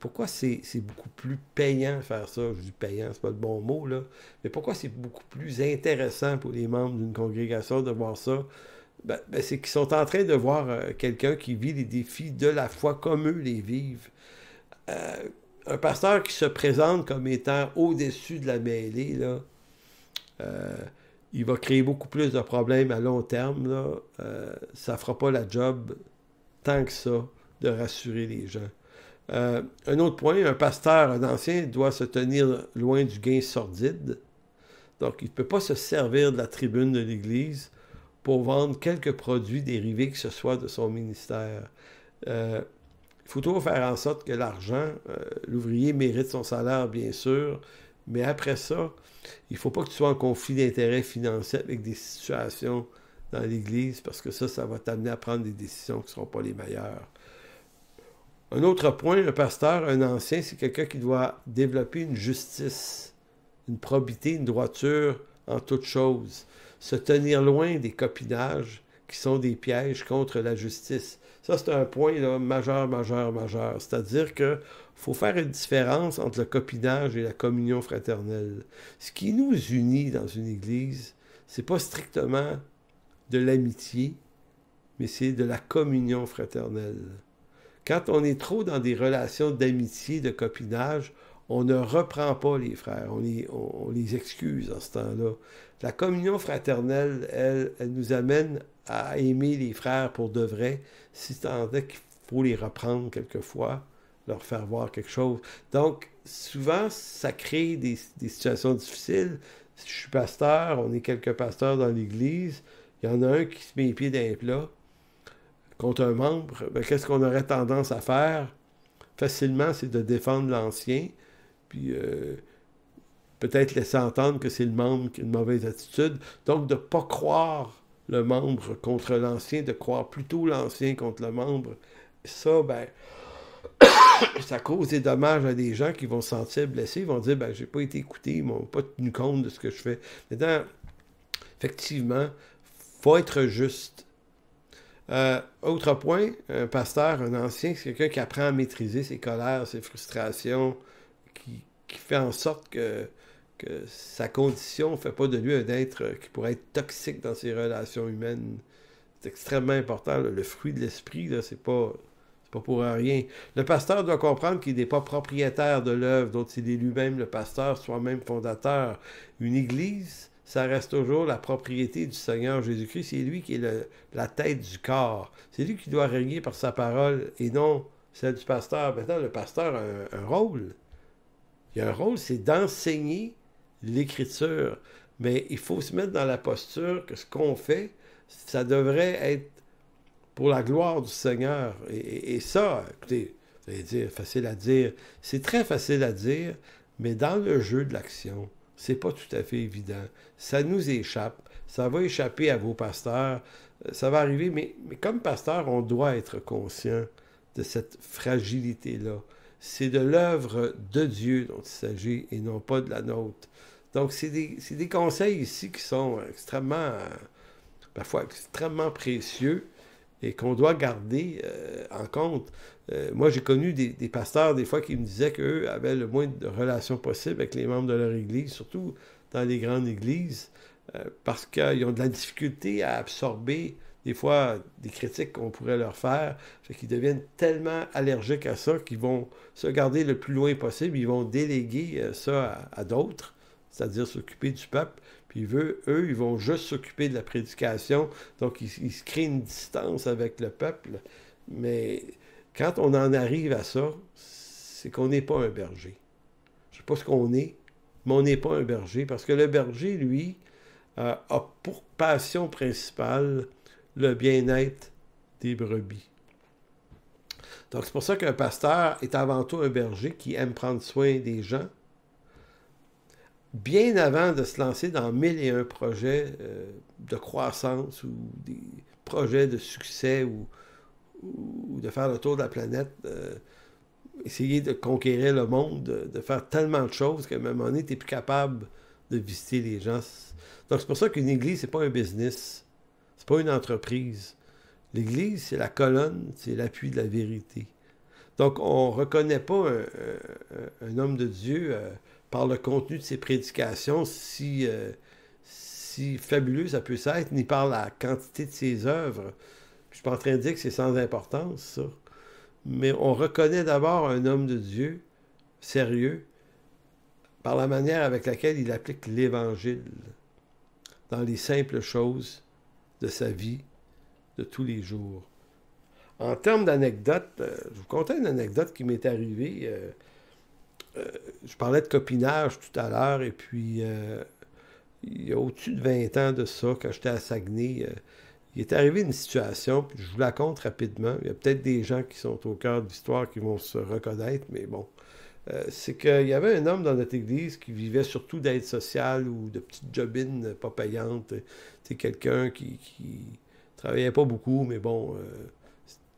beaucoup plus payant de faire ça? Je dis payant, c'est pas le bon mot, là. Mais pourquoi c'est beaucoup plus intéressant pour les membres d'une congrégation de voir ça? Ben, c'est qu'ils sont en train de voir quelqu'un qui vit les défis de la foi comme eux les vivent. Un pasteur qui se présente comme étant au-dessus de la mêlée, là, il va créer beaucoup plus de problèmes à long terme. Là. Ça ne fera pas la job tant que ça de rassurer les gens. Un autre point, un pasteur, un ancien, doit se tenir loin du gain sordide. Donc, il ne peut pas se servir de la tribune de l'Église pour vendre quelques produits dérivés que ce soit de son ministère. Il faut toujours faire en sorte que l'argent, l'ouvrier mérite son salaire, bien sûr, mais après ça, il ne faut pas que tu sois en conflit d'intérêts financiers avec des situations dans l'Église, parce que ça va t'amener à prendre des décisions qui ne seront pas les meilleures. Un autre point, un pasteur, un ancien, c'est quelqu'un qui doit développer une justice une probité, une droiture en toutes choses. Se tenir loin des copinages qui sont des pièges contre la justice. Ça, c'est un point là, majeur, majeur, majeur. C'est-à-dire qu'il faut faire une différence entre le copinage et la communion fraternelle. Ce qui nous unit dans une église, c'est pas strictement de l'amitié, mais c'est de la communion fraternelle. Quand on est trop dans des relations d'amitié, de copinage, on ne reprend pas les frères, on les excuse en ce temps-là. La communion fraternelle, elle nous amène à aimer les frères pour de vrai, si tant est qu'il faut les reprendre quelquefois, leur faire voir quelque chose. Donc, souvent, ça crée des situations difficiles. Si je suis pasteur, on est quelques pasteurs dans l'Église, il y en a un qui se met les pieds dans les plats contre un membre, ben, qu'est-ce qu'on aurait tendance à faire? Facilement, c'est de défendre l'ancien, puis peut-être laisser entendre que c'est le membre qui a une mauvaise attitude. Donc, de ne pas croire le membre contre l'ancien, de croire plutôt l'ancien contre le membre. Ça, ben, ça cause des dommages à des gens qui vont se sentir blessés, ils vont dire, ben, j'ai pas été écouté, ils m'ont pas tenu compte de ce que je fais. Maintenant, effectivement, il faut être juste. Autre point, un pasteur, un ancien, c'est quelqu'un qui apprend à maîtriser ses colères, ses frustrations, qui fait en sorte que sa condition ne fait pas de lui un être qui pourrait être toxique dans ses relations humaines. C'est extrêmement important. Là. Le fruit de l'esprit, là, c'est pas pour rien. Le pasteur doit comprendre qu'il n'est pas propriétaire de l'œuvre, dont il est lui-même le pasteur, soi-même fondateur. Une église, ça reste toujours la propriété du Seigneur Jésus-Christ. C'est lui qui est la tête du corps. C'est lui qui doit régner par sa parole et non celle du pasteur. Maintenant, le pasteur a un rôle. Il y a un rôle, c'est d'enseigner l'Écriture. Mais il faut se mettre dans la posture que ce qu'on fait, ça devrait être pour la gloire du Seigneur. Et ça, écoutez, vous allez dire, facile à dire. C'est très facile à dire, mais dans le jeu de l'action, c'est pas tout à fait évident. Ça nous échappe. Ça va échapper à vos pasteurs. Ça va arriver, mais comme pasteur, on doit être conscient de cette fragilité-là. C'est de l'œuvre de Dieu dont il s'agit et non pas de la nôtre. Donc, c'est des conseils ici qui sont extrêmement, parfois extrêmement précieux et qu'on doit garder en compte. Moi, j'ai connu des pasteurs, des fois, qui me disaient qu'eux avaient le moins de relations possibles avec les membres de leur église, surtout dans les grandes églises, parce qu'ils ont de la difficulté à absorber, des fois, des critiques qu'on pourrait leur faire, fait qu'ils deviennent tellement allergiques à ça qu'ils vont se garder le plus loin possible, ils vont déléguer ça à d'autres, c'est-à-dire s'occuper du peuple. Puis eux, ils vont juste s'occuper de la prédication. Donc, ils se créent une distance avec le peuple. Mais quand on en arrive à ça, c'est qu'on n'est pas un berger. Je ne sais pas ce qu'on est, mais on n'est pas un berger. Parce que le berger, lui, a pour passion principale le bien-être des brebis. Donc, c'est pour ça qu'un pasteur est avant tout un berger qui aime prendre soin des gens, bien avant de se lancer dans 1001 projets de croissance ou des projets de succès ou de faire le tour de la planète, essayer de conquérir le monde, de faire tellement de choses qu'à un moment donné, tu n'es plus capable de visiter les gens. Donc, c'est pour ça qu'une église, c'est pas un business, c'est pas une entreprise. L'église, c'est la colonne, c'est l'appui de la vérité. Donc, on ne reconnaît pas un homme de Dieu par le contenu de ses prédications, si fabuleux ça peut être, ni par la quantité de ses œuvres. Je ne suis pas en train de dire que c'est sans importance, ça. Mais on reconnaît d'abord un homme de Dieu sérieux par la manière avec laquelle il applique l'Évangile dans les simples choses de sa vie de tous les jours. En termes d'anecdotes, je vous contais une anecdote qui m'est arrivée. Je parlais de copinage tout à l'heure, et puis il y a au-dessus de 20 ans de ça, quand j'étais à Saguenay, il est arrivé une situation, puis je vous la conte rapidement. Il y a peut-être des gens qui sont au cœur de l'histoire qui vont se reconnaître, mais bon. C'est qu'il y avait un homme dans notre église qui vivait surtout d'aide sociale ou de petites jobines pas payantes. C'est quelqu'un qui travaillait pas beaucoup, mais bon.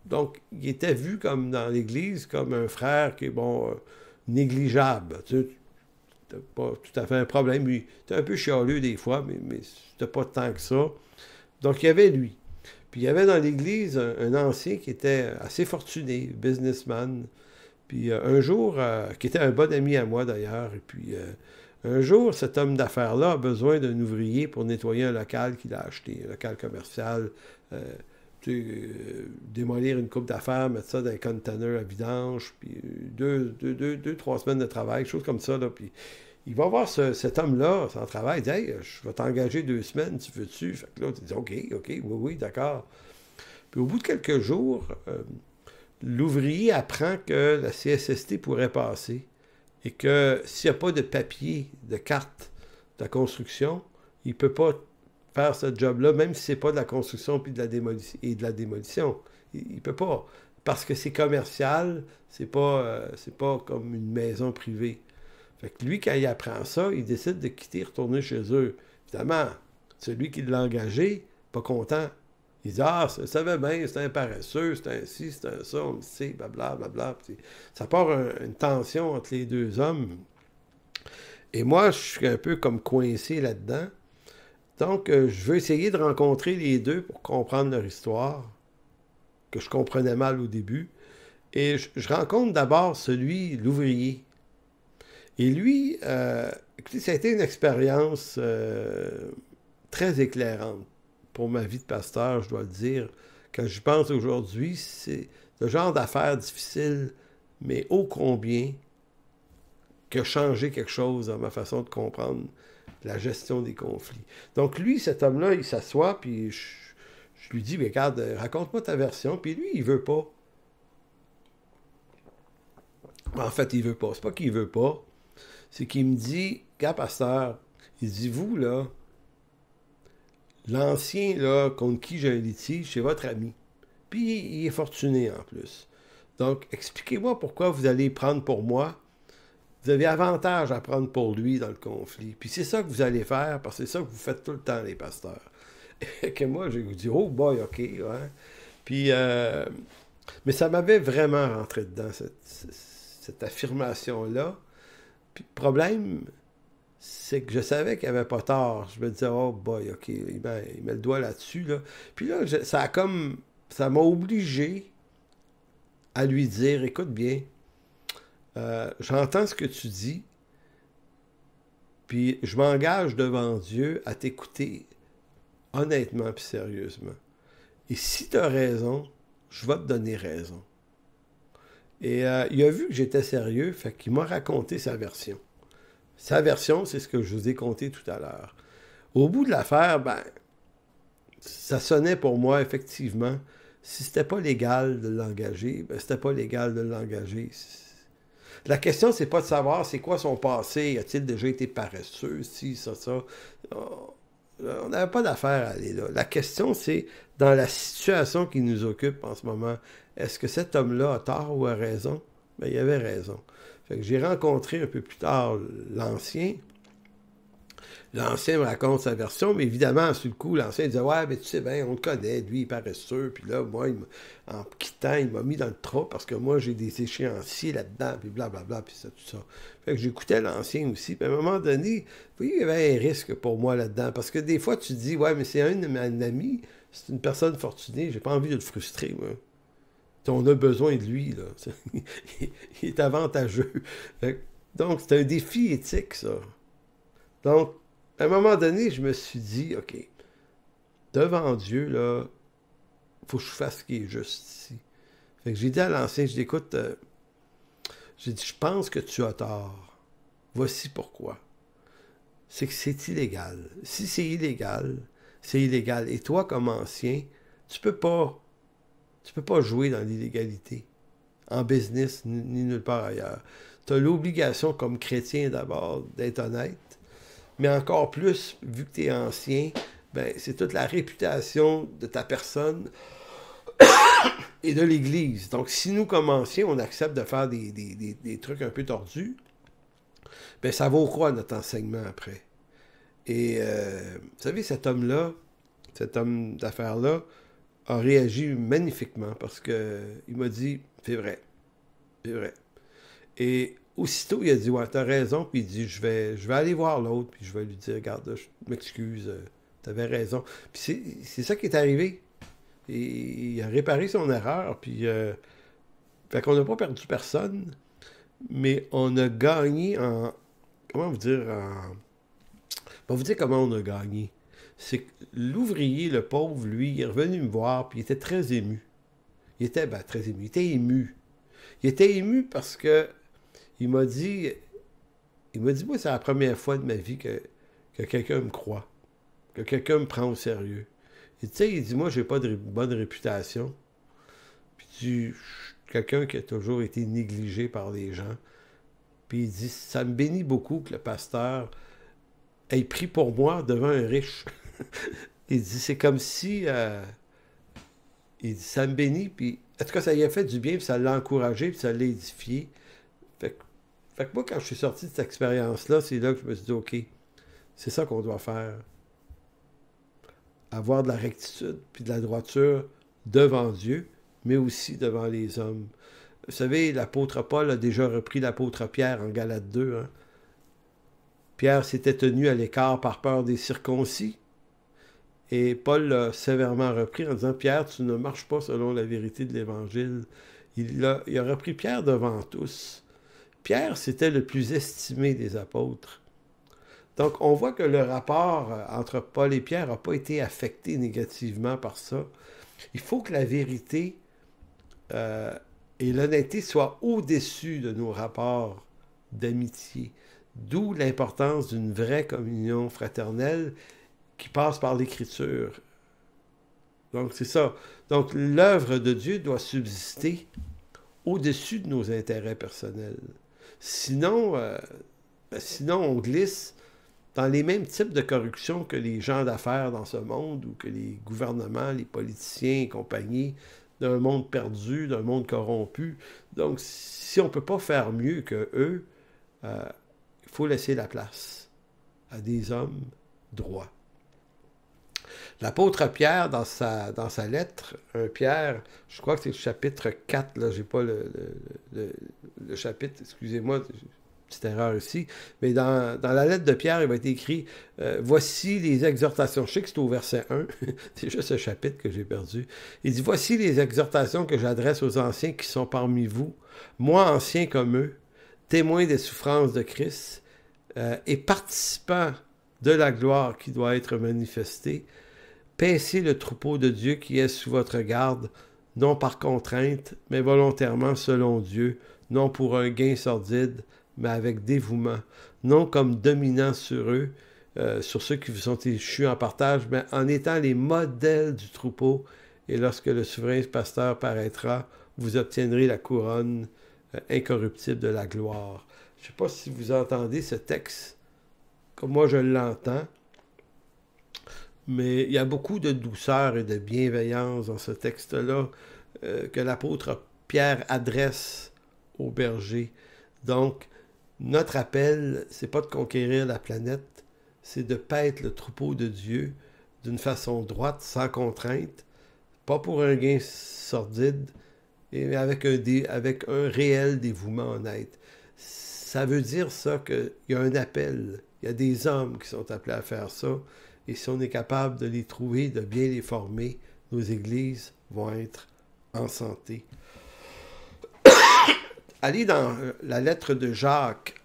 Donc, il était vu comme dans l'église comme un frère qui est, bon, négligeable. Tu sais, c'était pas tout à fait un problème. Lui, il était un peu chialeux des fois, mais c'était pas tant que ça. Donc, il y avait lui. Puis, il y avait dans l'église un ancien qui était assez fortuné, businessman. Puis, un jour, qui était un bon ami à moi d'ailleurs, et puis, un jour, cet homme d'affaires-là a besoin d'un ouvrier pour nettoyer un local qu'il a acheté, un local commercial, démolir une coupe d'affaires, mettre ça dans un container à vidange, puis 3 semaines de travail, chose comme ça, là, puis il va voir cet homme-là, sans travail, il dit « Hey, je vais t'engager 2 semaines, tu veux-tu? » Fait que là, tu dis « OK, oui, d'accord. » Puis au bout de quelques jours, l'ouvrier apprend que la CSST pourrait passer et que s'il n'y a pas de papier, de carte de construction, il ne peut pas faire ce job-là, même si ce n'est pas de la construction puis de la démolition. Il ne peut pas. Parce que c'est commercial, c'est pas comme une maison privée. Fait que lui, quand il apprend ça, il décide de quitter, retourner chez eux. Évidemment, celui qui l'a engagé, pas content. Il dit « Ah, ça va bien, c'est un paresseux, c'est un ci, c'est un ça, on le sait, blablabla. » Ça part une tension entre les deux hommes. Et moi, je suis un peu comme coincé là-dedans. Donc, je veux essayer de rencontrer les deux pour comprendre leur histoire, que je comprenais mal au début. Et je rencontre d'abord l'ouvrier. Et lui, écoutez, ça a été une expérience très éclairante pour ma vie de pasteur, je dois le dire. Quand j'y pense aujourd'hui, c'est le genre d'affaires difficile, mais ô combien qui a changé quelque chose dans ma façon de comprendre la gestion des conflits. Donc lui, cet homme-là, il s'assoit, puis je lui dis, mais regarde, raconte-moi ta version, puis lui, il veut pas. En fait, il veut pas. C'est pas qu'il veut pas, c'est qu'il me dit, gars, pasteur, il dit, vous, là, l'ancien, là, contre qui j'ai un litige, c'est votre ami. Puis il est fortuné en plus. Donc, expliquez-moi pourquoi vous allez prendre pour moi. Vous avez avantage à prendre pour lui dans le conflit. Puis c'est ça que vous allez faire, parce que c'est ça que vous faites tout le temps, les pasteurs. Et que moi, je vous dis, oh boy, OK, ouais. Puis, mais ça m'avait vraiment rentré dedans, cette affirmation-là. Puis le problème, c'est que je savais qu'il n'y avait pas tort. Je me disais, oh boy, OK, il met le doigt là-dessus, là. Puis là, ça m'a obligé à lui dire, écoute bien, j'entends ce que tu dis, puis je m'engage devant Dieu à t'écouter honnêtement puis sérieusement. Et si tu as raison, je vais te donner raison. Et il a vu que j'étais sérieux, fait qu'il m'a raconté sa version. Sa version, c'est ce que je vous ai conté tout à l'heure. Au bout de l'affaire, ça sonnait pour moi, effectivement, si c'était pas légal de l'engager, c'était pas légal de l'engager. La question, c'est pas de savoir c'est quoi son passé, a-t-il déjà été paresseux, si, ça. On n'avait pas d'affaire à aller là. La question, c'est, dans la situation qui nous occupe en ce moment, est-ce que cet homme-là a tort ou a raison? Ben, il avait raison. Fait que j'ai rencontré un peu plus tard l'ancien. L'ancien me raconte sa version, mais évidemment, sur le coup, l'ancien disait « Ouais, mais tu sais bien, on le connaît, lui, il est paresseux. » Puis là, moi, en quittant, il m'a mis dans le trou parce que moi, j'ai des échéanciers là-dedans, puis blablabla, puis ça, tout ça. Fait que j'écoutais l'ancien aussi. Puis à un moment donné, oui, il y avait un risque pour moi là-dedans. Parce que des fois, tu te dis « Ouais, mais c'est un ami, c'est une personne fortunée, j'ai pas envie de le frustrer, moi. » On a besoin de lui, là. Il est avantageux. Donc, c'est un défi éthique, ça. Donc, à un moment donné, je me suis dit, OK, devant Dieu, là, il faut que je fasse ce qui est juste ici. Fait que j'ai dit à l'ancien, je dis, écoute, j'ai dit, je pense que tu as tort. Voici pourquoi. C'est que c'est illégal. Si c'est illégal, c'est illégal. Et toi, comme ancien, tu peux pas jouer dans l'illégalité, en business, ni nulle part ailleurs. Tu as l'obligation, comme chrétien d'abord, d'être honnête, mais encore plus, vu que tu es ancien, c'est toute la réputation de ta personne et de l'Église. Donc, si nous, comme anciens, on accepte de faire des trucs un peu tordus, ça vaut quoi notre enseignement après? Et, vous savez, cet homme d'affaires-là, a réagi magnifiquement parce que il m'a dit, c'est vrai. Et aussitôt, il a dit, ouais, t'as raison, puis il dit, je vais aller voir l'autre, puis je vais lui dire, regarde, je m'excuse, t'avais raison. Puis c'est ça qui est arrivé. Et il a réparé son erreur, puis fait qu'on n'a pas perdu personne, mais on a gagné en, comment vous dire, je vais vous dire comment on a gagné. C'est que l'ouvrier, le pauvre, lui, il est revenu me voir, puis il était très ému. Il était, très ému, il était ému. Il était ému parce que il m'a dit, moi, c'est la première fois de ma vie que quelqu'un me croit, que quelqu'un me prend au sérieux. Et tu sais, il dit, moi, j'ai pas de bonne réputation. Puis je suis quelqu'un qui a toujours été négligé par les gens. Puis il dit, ça me bénit beaucoup que le pasteur ait pris pour moi devant un riche. Il dit, c'est comme si, il dit, ça me bénit, puis en tout cas, ça lui a fait du bien, puis ça l'a encouragé, puis ça l'a édifié. Fait que moi, quand je suis sorti de cette expérience-là, c'est là que je me suis dit, OK, c'est ça qu'on doit faire. Avoir de la rectitude, puis de la droiture devant Dieu, mais aussi devant les hommes. Vous savez, l'apôtre Paul a déjà repris l'apôtre Pierre en Galates 2. Hein? Pierre s'était tenu à l'écart par peur des circoncis. Et Paul l'a sévèrement repris en disant, Pierre, tu ne marches pas selon la vérité de l'Évangile. Il a repris Pierre devant tous. Pierre, c'était le plus estimé des apôtres. Donc, on voit que le rapport entre Paul et Pierre n'a pas été affecté négativement par ça. Il faut que la vérité et l'honnêteté soient au-dessus de nos rapports d'amitié. D'où l'importance d'une vraie communion fraternelle qui passe par l'Écriture. Donc, c'est ça. Donc, l'œuvre de Dieu doit subsister au-dessus de nos intérêts personnels. Sinon, on glisse dans les mêmes types de corruption que les gens d'affaires dans ce monde ou que les gouvernements, les politiciens et compagnie d'un monde perdu, d'un monde corrompu. Donc, si on ne peut pas faire mieux qu'eux, il faut laisser la place à des hommes droits. L'apôtre Pierre, dans sa lettre, Pierre, je crois que c'est le chapitre 4, là, j'ai pas le chapitre, excusez-moi, petite erreur ici, mais dans la lettre de Pierre, il va être écrit « Voici les exhortations ». Je sais que c'est au verset 1, c'est juste ce chapitre que j'ai perdu. Il dit « Voici les exhortations que j'adresse aux anciens qui sont parmi vous, moi ancien comme eux, témoins des souffrances de Christ et participants de la gloire qui doit être manifestée. Paissez le troupeau de Dieu qui est sous votre garde, non par contrainte, mais volontairement selon Dieu, non pour un gain sordide, mais avec dévouement, non comme dominant sur eux, sur ceux qui vous sont échus en partage, mais en étant les modèles du troupeau, et lorsque le souverain pasteur paraîtra, vous obtiendrez la couronne incorruptible de la gloire. Je ne sais pas si vous entendez ce texte, comme moi je l'entends, mais il y a beaucoup de douceur et de bienveillance dans ce texte-là que l'apôtre Pierre adresse aux bergers. Donc, notre appel, c'est pas de conquérir la planète, c'est de paître le troupeau de Dieu d'une façon droite, sans contrainte, pas pour un gain sordide, mais avec un réel dévouement honnête. Ça veut dire ça qu'il y a un appel, il y a des hommes qui sont appelés à faire ça, et si on est capable de les trouver, de bien les former, nos églises vont être en santé. Allez dans la lettre de Jacques,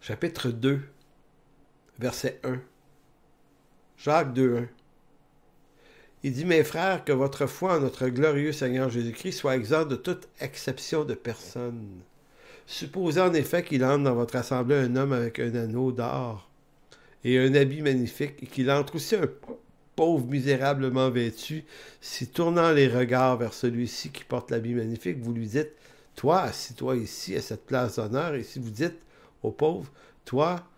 chapitre 2, verset 1. Jacques 2, 1. Il dit, « Mes frères, que votre foi en notre glorieux Seigneur Jésus-Christ soit exempte de toute exception de personne. Supposez en effet qu'il entre dans votre assemblée un homme avec un anneau d'or et un habit magnifique, et qu'il entre aussi un pauvre misérablement vêtu, si tournant les regards vers celui-ci qui porte l'habit magnifique, vous lui dites, « Toi, assis-toi ici à cette place d'honneur », et si vous dites au pauvre, « Toi,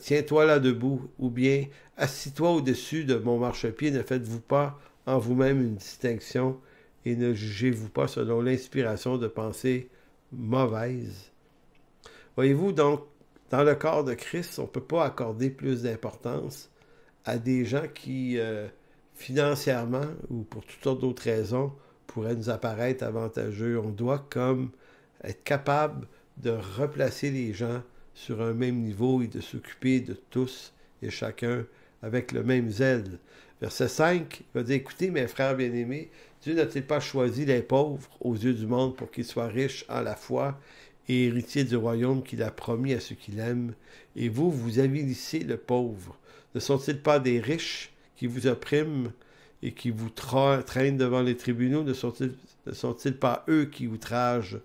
tiens-toi là debout », ou bien « Assis-toi au-dessus de mon marchepied, ne faites-vous pas en vous-même une distinction, et ne jugez-vous pas selon l'inspiration de pensées mauvaises. » Voyez-vous, donc, dans le corps de Christ, on ne peut pas accorder plus d'importance à des gens qui, financièrement ou pour toutes sortes d'autres raisons, pourraient nous apparaître avantageux. On doit comme être capable de replacer les gens sur un même niveau et de s'occuper de tous et chacun avec le même zèle. Verset 5 va dire, écoutez mes frères bien-aimés, Dieu n'a-t-il pas choisi les pauvres aux yeux du monde pour qu'ils soient riches en la foi et héritiers du royaume qu'il a promis à ceux qui l'aiment? Et vous, vous avilissez le pauvre. Ne sont-ils pas des riches qui vous oppriment et qui vous traînent devant les tribunaux? Ne sont-ils pas eux qui outragent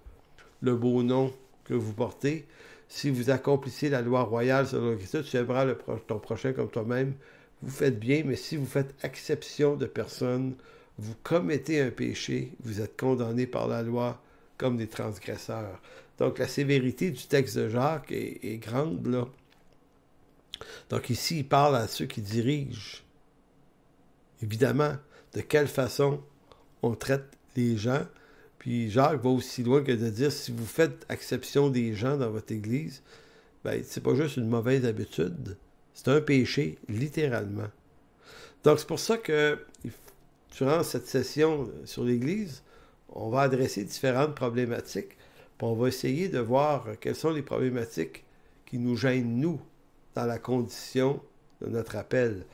le beau nom que vous portez? Si vous accomplissez la loi royale selon Christ, tu aimeras ton prochain comme toi-même. Vous faites bien, mais si vous faites exception de personne, vous commettez un péché, vous êtes condamnés par la loi comme des transgresseurs. Donc la sévérité du texte de Jacques est grande, là. Donc ici, il parle à ceux qui dirigent. Évidemment, de quelle façon on traite les gens. Puis Jacques va aussi loin que de dire, si vous faites exception des gens dans votre Église, ben, c'est pas juste une mauvaise habitude, c'est un péché, littéralement. Donc c'est pour ça que, durant cette session sur l'Église, on va adresser différentes problématiques, puis on va essayer de voir quelles sont les problématiques qui nous gênent, nous, dans la condition de notre appel.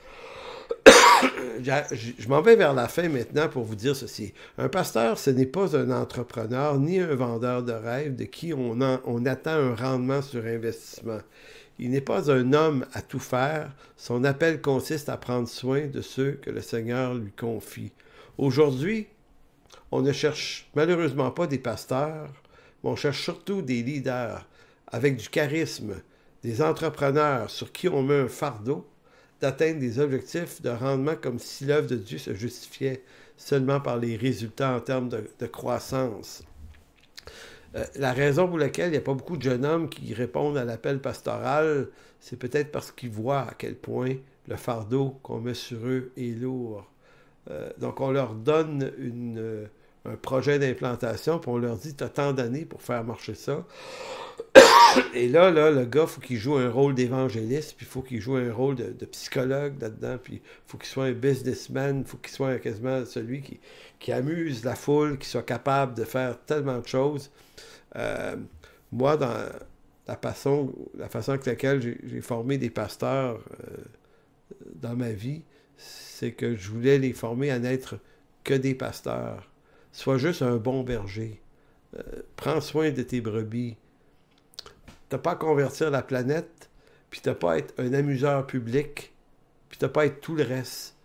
Je m'en vais vers la fin maintenant pour vous dire ceci. Un pasteur, ce n'est pas un entrepreneur ni un vendeur de rêves de qui on attend un rendement sur investissement. Il n'est pas un homme à tout faire. Son appel consiste à prendre soin de ceux que le Seigneur lui confie. Aujourd'hui, on ne cherche malheureusement pas des pasteurs, mais on cherche surtout des leaders avec du charisme, des entrepreneurs sur qui on met un fardeau d'atteindre des objectifs de rendement comme si l'œuvre de Dieu se justifiait seulement par les résultats en termes de croissance. La raison pour laquelle il n'y a pas beaucoup de jeunes hommes qui répondent à l'appel pastoral, c'est peut-être parce qu'ils voient à quel point le fardeau qu'on met sur eux est lourd. Donc on leur donne un projet d'implantation, puis on leur dit « t'as tant d'années pour faire marcher ça ». Et là, le gars, il faut qu'il joue un rôle d'évangéliste, puis il faut qu'il joue un rôle de psychologue là-dedans, puis il faut qu'il soit un businessman, il faut qu'il soit quasiment celui qui amuse la foule, qui soit capable de faire tellement de choses. Moi, dans la façon avec laquelle j'ai formé des pasteurs dans ma vie, c'est que je voulais les former à n'être que des pasteurs. Sois juste un bon berger. Prends soin de tes brebis. T'as pas à convertir la planète, puis t'as pas à être un amuseur public, puis t'as pas à être tout le reste.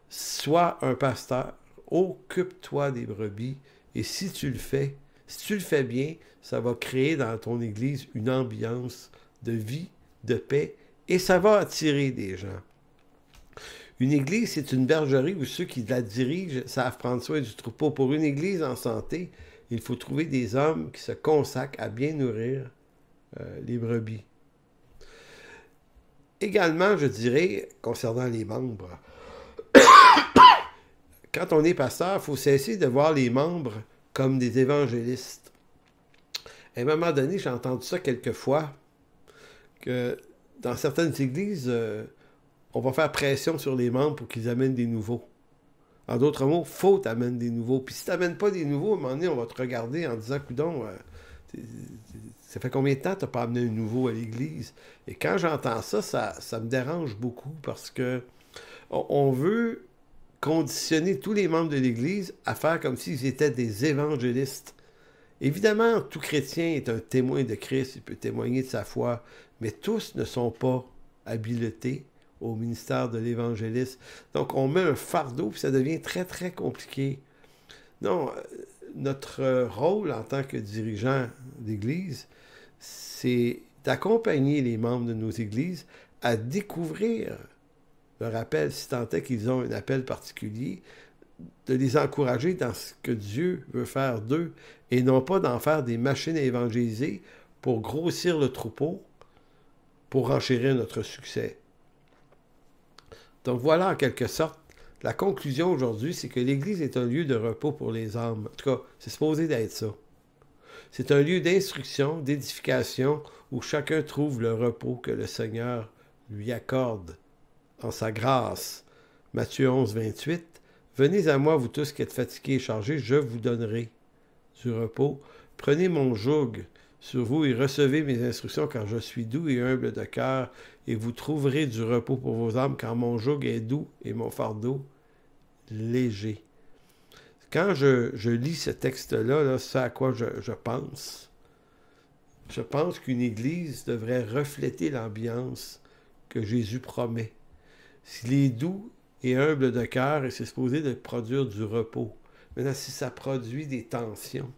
Sois un pasteur, occupe-toi des brebis, et si tu le fais bien, ça va créer dans ton Église une ambiance de vie, de paix, et ça va attirer des gens. Une Église, c'est une bergerie où ceux qui la dirigent savent prendre soin du troupeau. Pour une Église en santé, il faut trouver des hommes qui se consacrent à bien nourrir les brebis. Également, je dirais, concernant les membres, quand on est pasteur, il faut cesser de voir les membres comme des évangélistes. À un moment donné, j'ai entendu ça quelques fois, que dans certaines églises, on va faire pression sur les membres pour qu'ils amènent des nouveaux. En d'autres mots, faut t'amener des nouveaux. Puis si tu n'amènes pas des nouveaux, à un moment donné, on va te regarder en disant, coudonc, ça fait combien de temps que tu n'as pas amené un nouveau à l'église? Et quand j'entends ça, ça me dérange beaucoup parce que on veut conditionner tous les membres de l'église à faire comme s'ils étaient des évangélistes. Évidemment, tout chrétien est un témoin de Christ, il peut témoigner de sa foi, mais tous ne sont pas habilités au ministère de l'évangéliste. Donc, on met un fardeau, puis ça devient très, très compliqué. Non, notre rôle en tant que dirigeant d'Église, c'est d'accompagner les membres de nos églises à découvrir leur appel, si tant est qu'ils ont un appel particulier, de les encourager dans ce que Dieu veut faire d'eux, et non pas d'en faire des machines à évangéliser pour grossir le troupeau, pour renchérir notre succès. Donc voilà, en quelque sorte, la conclusion aujourd'hui, c'est que l'Église est un lieu de repos pour les âmes. En tout cas, c'est supposé d'être ça. C'est un lieu d'instruction, d'édification, où chacun trouve le repos que le Seigneur lui accorde en sa grâce. Matthieu 11, 28. « Venez à moi, vous tous qui êtes fatigués et chargés, je vous donnerai du repos. Prenez mon joug sur vous et recevez mes instructions car je suis doux et humble de cœur et vous trouverez du repos pour vos âmes car mon joug est doux et mon fardeau léger. Quand je lis ce texte-là, c'est à quoi je pense. Je pense qu'une église devrait refléter l'ambiance que Jésus promet. S'il est doux et humble de cœur, et c'est supposé de produire du repos. Maintenant, si ça produit des tensions,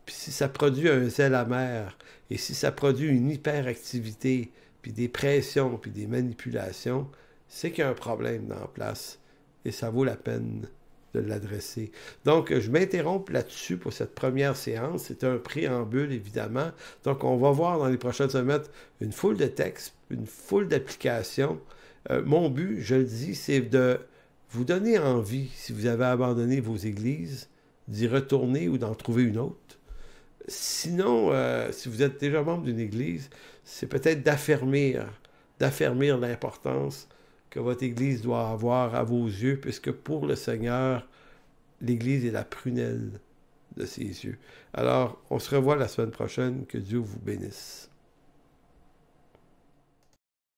puis si ça produit un zèle amer, et si ça produit une hyperactivité, puis des pressions, puis des manipulations, c'est qu'il y a un problème en place, et ça vaut la peine de l'adresser. Donc, je m'interromps là-dessus pour cette première séance. C'est un préambule, évidemment. Donc, on va voir dans les prochaines semaines une foule de textes, une foule d'applications. Mon but, je le dis, c'est de vous donner envie, si vous avez abandonné vos églises, d'y retourner ou d'en trouver une autre. Sinon, si vous êtes déjà membre d'une église, c'est peut-être d'affermir l'importance que votre Église doit avoir à vos yeux, puisque pour le Seigneur, l'Église est la prunelle de ses yeux. Alors, on se revoit la semaine prochaine. Que Dieu vous bénisse.